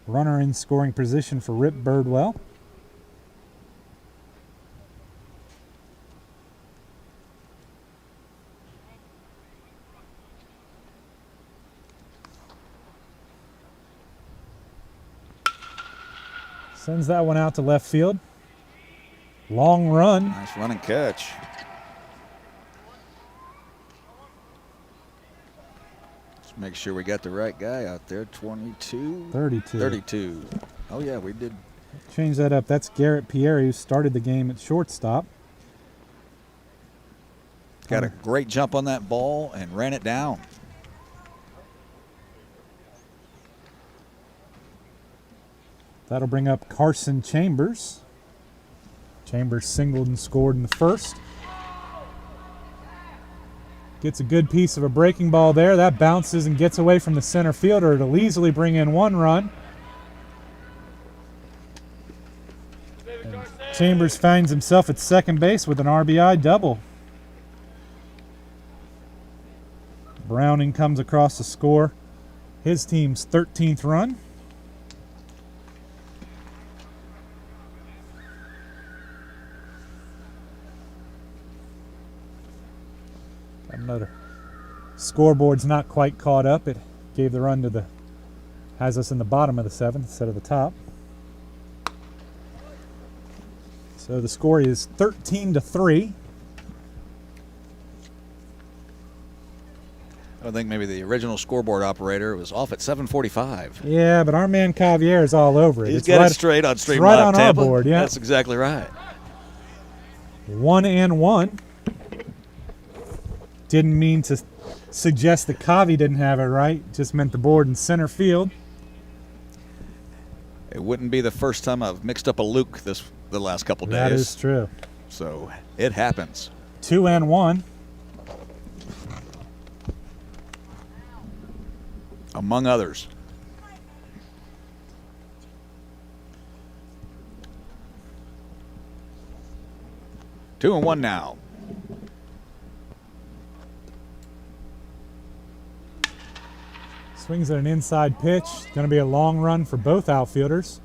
Speaker 2: Runner in scoring position for Rip Birdwell. Sends that one out to left field. Long run.
Speaker 1: Nice run and catch. Let's make sure we got the right guy out there. 22?
Speaker 2: 32.
Speaker 1: 32. Oh, yeah, we did.
Speaker 2: Change that up. That's Garrett Pierre, who started the game at shortstop.
Speaker 1: Got a great jump on that ball and ran it down.
Speaker 2: That'll bring up Carson Chambers. Chambers singled and scored in the first. Gets a good piece of a breaking ball there. That bounces and gets away from the center fielder. It'll easily bring in one run. And Chambers finds himself at second base with an RBI double. Browning comes across to score his team's 13th run. Another scoreboard's not quite caught up. It gave the run to the, has us in the bottom of the seventh instead of the top. So the score is 13-3.
Speaker 1: I think maybe the original scoreboard operator was off at 7:45.
Speaker 2: Yeah, but our man Javier is all over it.
Speaker 1: He's
Speaker 2: It's
Speaker 1: got
Speaker 2: right,
Speaker 1: it straight on Stream
Speaker 2: right
Speaker 1: Live
Speaker 2: on
Speaker 1: Tampa.
Speaker 2: our board, yeah.
Speaker 1: That's exactly right.
Speaker 2: 1-1. Didn't mean to suggest that Kavi didn't have it right. Just meant the board in center field.
Speaker 1: It wouldn't be the first time I've mixed up a Luke the last couple days.
Speaker 2: That is true.
Speaker 1: So it happens.
Speaker 2: 2-1.
Speaker 1: Among others. Two and one now.
Speaker 2: Swings at an inside pitch. Going to be a long run for both outfielders.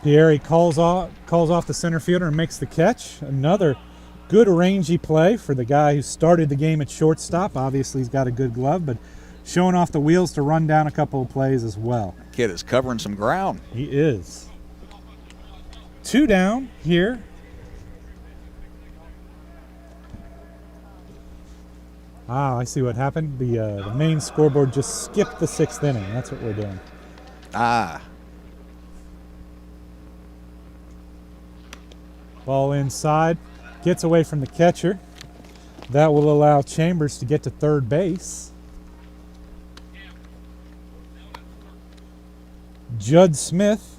Speaker 2: Pierre calls off the center fielder and makes the catch. Another good rangy play for the guy who started the game at shortstop. Obviously, he's got a good glove, but showing off the wheels to run down a couple of plays as well.
Speaker 1: Kid is covering some ground.
Speaker 2: He is. 2 down here. Ah, I see what happened. The main scoreboard just skipped the 6th inning. That's what we're doing.
Speaker 1: Ah.
Speaker 2: Ball inside. Gets away from the catcher. That will allow Chambers to get to third base. Judd Smith,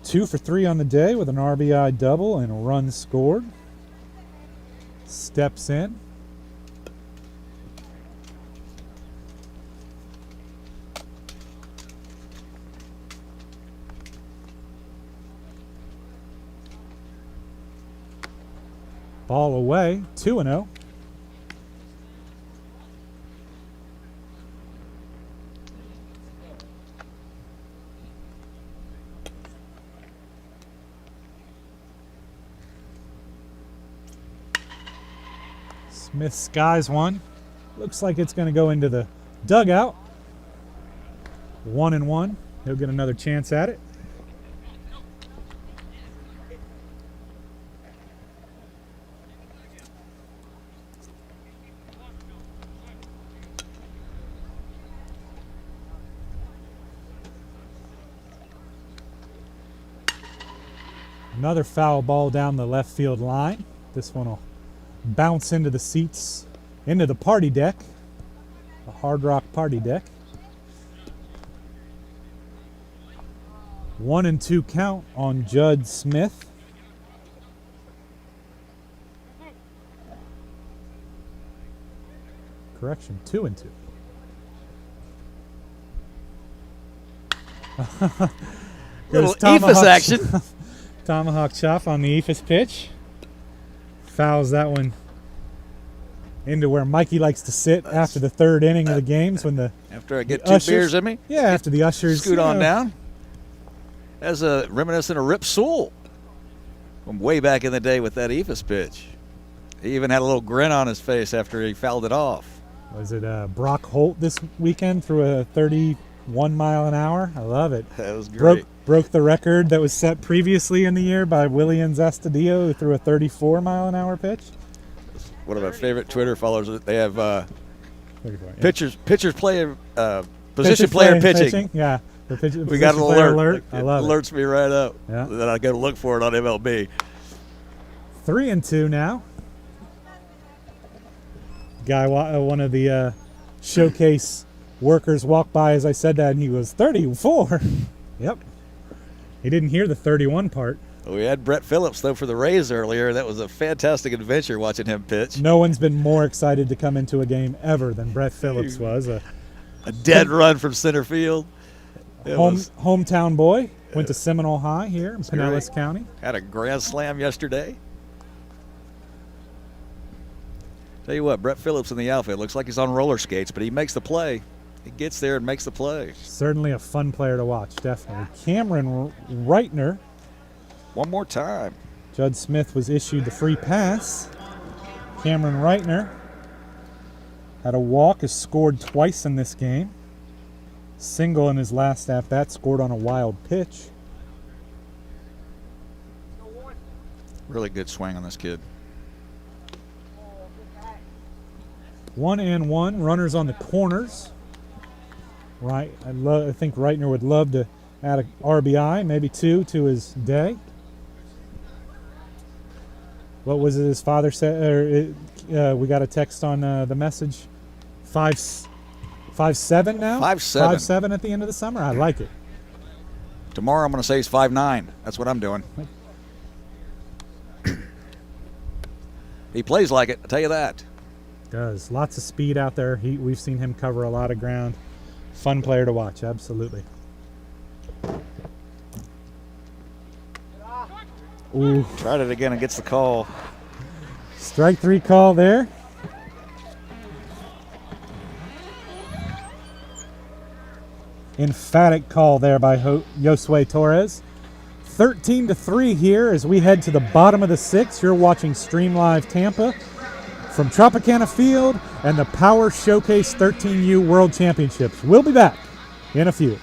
Speaker 2: 2 for 3 on the day with an RBI double and a run scored. steps in. Ball away, 2-0. Smith skies one. Looks like it's going to go into the dugout. 1-1. He'll get another chance at it. Another foul ball down the left field line. This one will bounce into the seats, into the party deck, the Hard Rock party deck. 1-2 count on Judd Smith. Correction, 2-2.
Speaker 1: Little Ephus action.
Speaker 2: Tomahawk chop on the Ephus pitch. Fouls that one into where Mikey likes to sit after the third inning of the games when the
Speaker 1: after I get two beers in me.
Speaker 2: Yeah, after the ushers
Speaker 1: scoot on down. As a reminiscent of Rip Sewell from way back in the day with that Ephus pitch. He even had a little grin on his face after he fouled it off.
Speaker 2: Was it Brock Holt this weekend threw a 31 mile an hour? I love it.
Speaker 1: That was great.
Speaker 2: Broke the record that was set previously in the year by Williams Astudillo, who threw a 34 mile an hour pitch.
Speaker 1: One of my favorite Twitter followers. They have
Speaker 2: 34, yeah.
Speaker 1: pitchers playing position player pitching.
Speaker 2: Yeah.
Speaker 1: We got an alert.
Speaker 2: I love it.
Speaker 1: Alerts me right up.
Speaker 2: Yeah.
Speaker 1: Then I go to look for it on MLB.
Speaker 2: 3-2 now. One of the showcase workers walked by as I said that, and he was 34. Yep. He didn't hear the 31 part.
Speaker 1: We had Brett Phillips, though, for the Rays earlier. That was a fantastic adventure watching him pitch.
Speaker 2: No one's been more excited to come into a game ever than Brett Phillips was.
Speaker 1: A dead run from center field.
Speaker 2: Hometown boy. Went to Seminole High here in Pinellas County.
Speaker 1: Had a grand slam yesterday. Tell you what, Brett Phillips in the outfield looks like he's on roller skates, but he makes the play. He gets there and makes the play.
Speaker 2: Certainly a fun player to watch, definitely. Cameron Reitner.
Speaker 1: One more time.
Speaker 2: Judd Smith was issued the free pass. Cameron Reitner had a walk, has scored twice in this game. Single in his last at-bat, scored on a wild pitch.
Speaker 1: Really good swing on this kid.
Speaker 2: 1-1, runners on the corners. Right, I think Reitner would love to add an RBI, maybe two to his day. What was it his father said? We got a text on the message. 5'7" now?
Speaker 1: 5'7".
Speaker 2: 5'7" at the end of the summer. I like it.
Speaker 1: Tomorrow I'm going to say he's 5'9". That's what I'm doing. He plays like it, I'll tell you that.
Speaker 2: Does. Lots of speed out there. We've seen him cover a lot of ground. Fun player to watch, absolutely. Ooh.
Speaker 1: Tried it again and gets the call.
Speaker 2: Strike three call there. Emphatic call there by Josue Torres. 13-3 here as we head to the bottom of the sixth. You're watching Stream Live Tampa from Tropicana Field and the Power Showcase 13U World Championships. We'll be back in a few.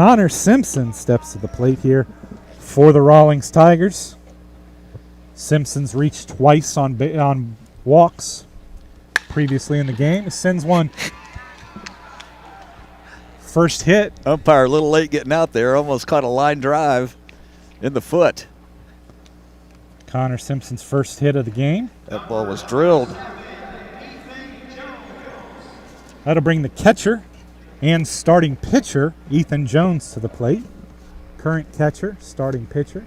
Speaker 2: Connor Simpson steps to the plate here for the Rawlings Tigers. Simpson's reached twice on walks previously in the game. Sends one. First hit.
Speaker 1: Umpire a little late getting out there. Almost caught a line drive in the foot.
Speaker 2: Connor Simpson's first hit of the game.
Speaker 1: That ball was drilled.
Speaker 2: That'll bring the catcher and starting pitcher, Ethan Jones, to the plate. Current catcher, starting pitcher.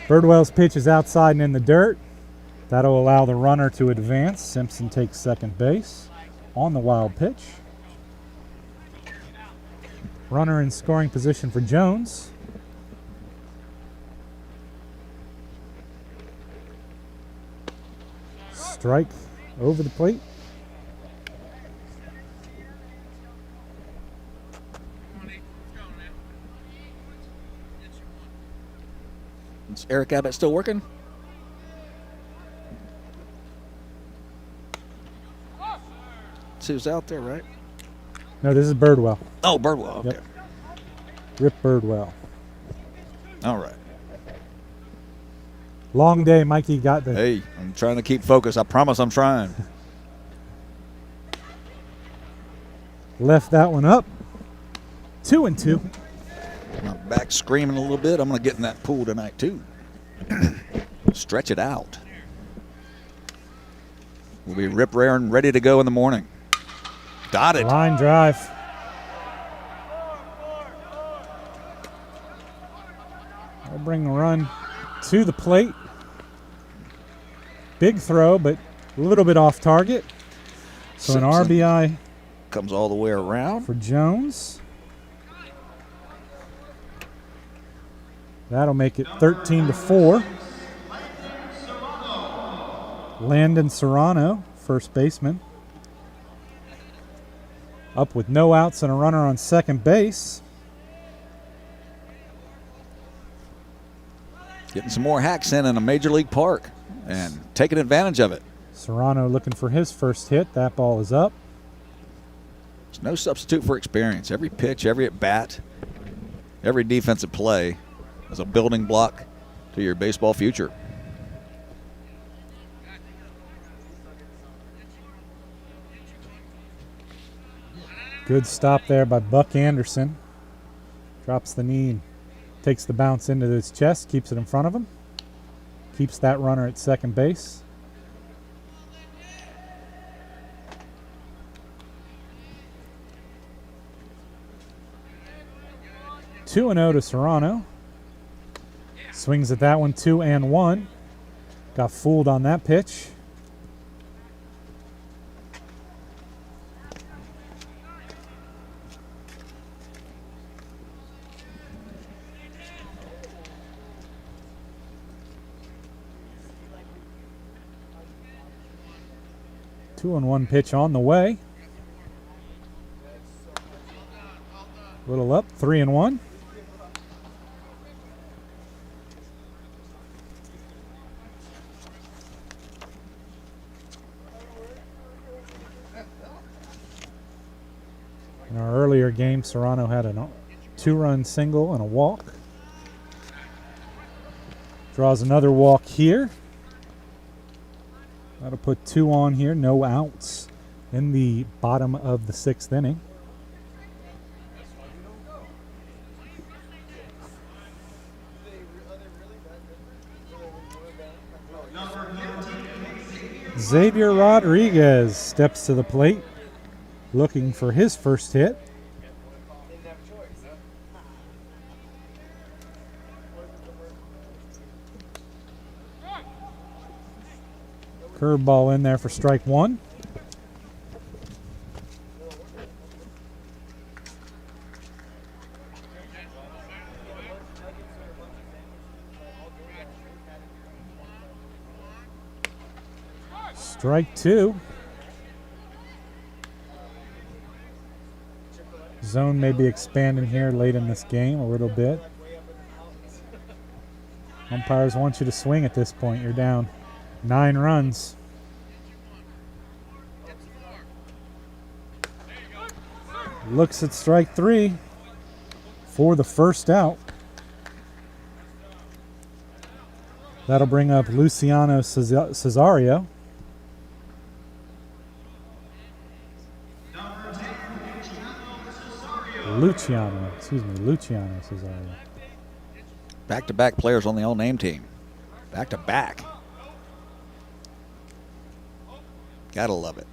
Speaker 2: Birdwell's pitch is outside and in the dirt. That'll allow the runner to advance. Simpson takes second base on the wild pitch. Runner in scoring position for Jones. Strike over the plate.
Speaker 1: Is Eric Abbott still working? See who's out there, right?
Speaker 2: No, this is Birdwell.
Speaker 1: Oh, Birdwell. Okay.
Speaker 2: Yep. Rip Birdwell.
Speaker 1: All right.
Speaker 2: Long day, Mikey got the...
Speaker 1: Hey, I'm trying to keep focus. I promise I'm trying.
Speaker 2: Left that one up. 2-2.
Speaker 1: My back screaming a little bit. I'm going to get in that pool tonight, too. Stretch it out. We'll be rip raring, ready to go in the morning. Dotted.
Speaker 2: Line drive. I'll bring the run to the plate. Big throw, but a little bit off target. So
Speaker 1: Simpson
Speaker 2: an RBI
Speaker 1: comes all the way around.
Speaker 2: for Jones. That'll make it 13-4. Landon Serrano, first baseman. Up with no outs and a runner on second base.
Speaker 1: Getting some more hacks in a major league park and taking advantage of it.
Speaker 2: Serrano looking for his first hit. That ball is up.
Speaker 1: There's no substitute for experience. Every pitch, every at bat, every defensive play is a building block to your baseball future.
Speaker 2: Good stop there by Buck Anderson. Drops the knee and takes the bounce into his chest, keeps it in front of him. Keeps that runner at second base. 2-0 to Serrano. Swings at that one, 2-1. Got fooled on that pitch. Two and one pitch on the way. Little up, 3-1. In our earlier game, Serrano had a two-run single and a walk. Draws another walk here. That'll put 2 on here, no outs in the bottom of the 6th inning. Xavier Rodriguez steps to the plate, looking for his first hit. Curveball in there for strike one. Strike two. Zone may be expanding here late in this game a little bit. Umpires want you to swing at this point. You're down 9 runs. Looks at strike 3 for the first out. That'll bring up Luciano Cesario. Luciano Cesario.
Speaker 1: Back-to-back players on the all-name team. Back-to-back. Gotta love it.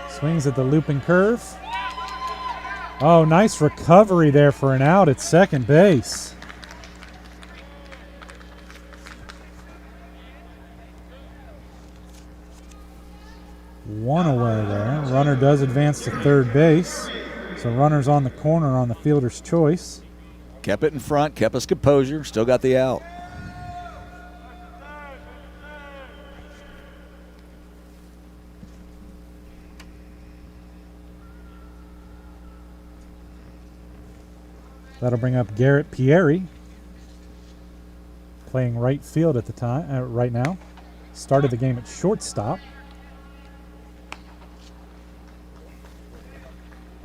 Speaker 2: Swings at the looping curve. Oh, nice recovery there for an out at second base. One away there. Runner does advance to third base. So runner's on the corner on the fielder's choice.
Speaker 1: Kept it in front, kept his composure, still got the out.
Speaker 2: That'll bring up Garrett Pieri, playing right field at the time. Right now, started the game at shortstop.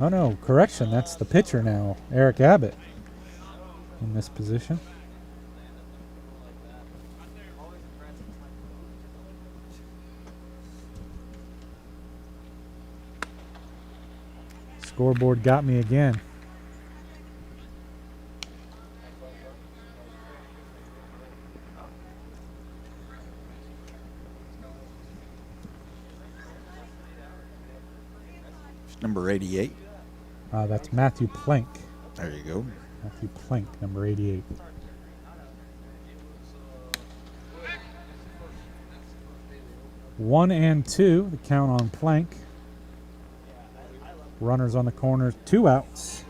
Speaker 2: Oh no, correction. That's the pitcher now, Eric Abbott, in this position. Scoreboard got me again.
Speaker 1: Number 88.
Speaker 2: That's Matthew Plank.
Speaker 1: There you go.
Speaker 2: Matthew Plank, number 88. One and two, the count on Plank. Runners on the corner, 2 outs.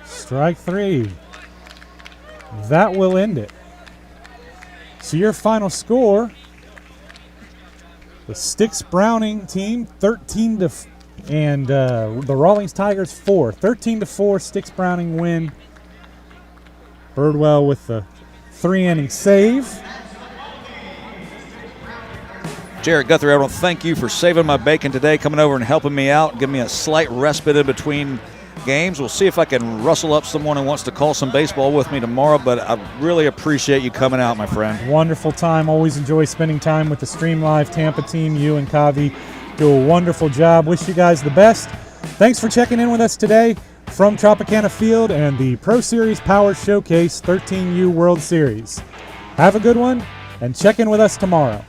Speaker 2: Strike 3. That will end it. So your final score, the Sticks-Browning team 13 to and the Rawlings Tigers 4. 13-4 Sticks-Browning win. Birdwell with the 3-inning save.
Speaker 1: Jared Guthrie, I want to thank you for saving my bacon today, coming over and helping me out, giving me a slight respite in between games. We'll see if I can rustle up someone who wants to call some baseball with me tomorrow, but I really appreciate you coming out, my friend.
Speaker 2: Wonderful time. Always enjoy spending time with the Stream Live Tampa team. You and Kavi do a wonderful job. Wish you guys the best. Thanks for checking in with us today from Tropicana Field and the Pro Series Power Showcase 13U World Series. Have a good one and check in with us tomorrow.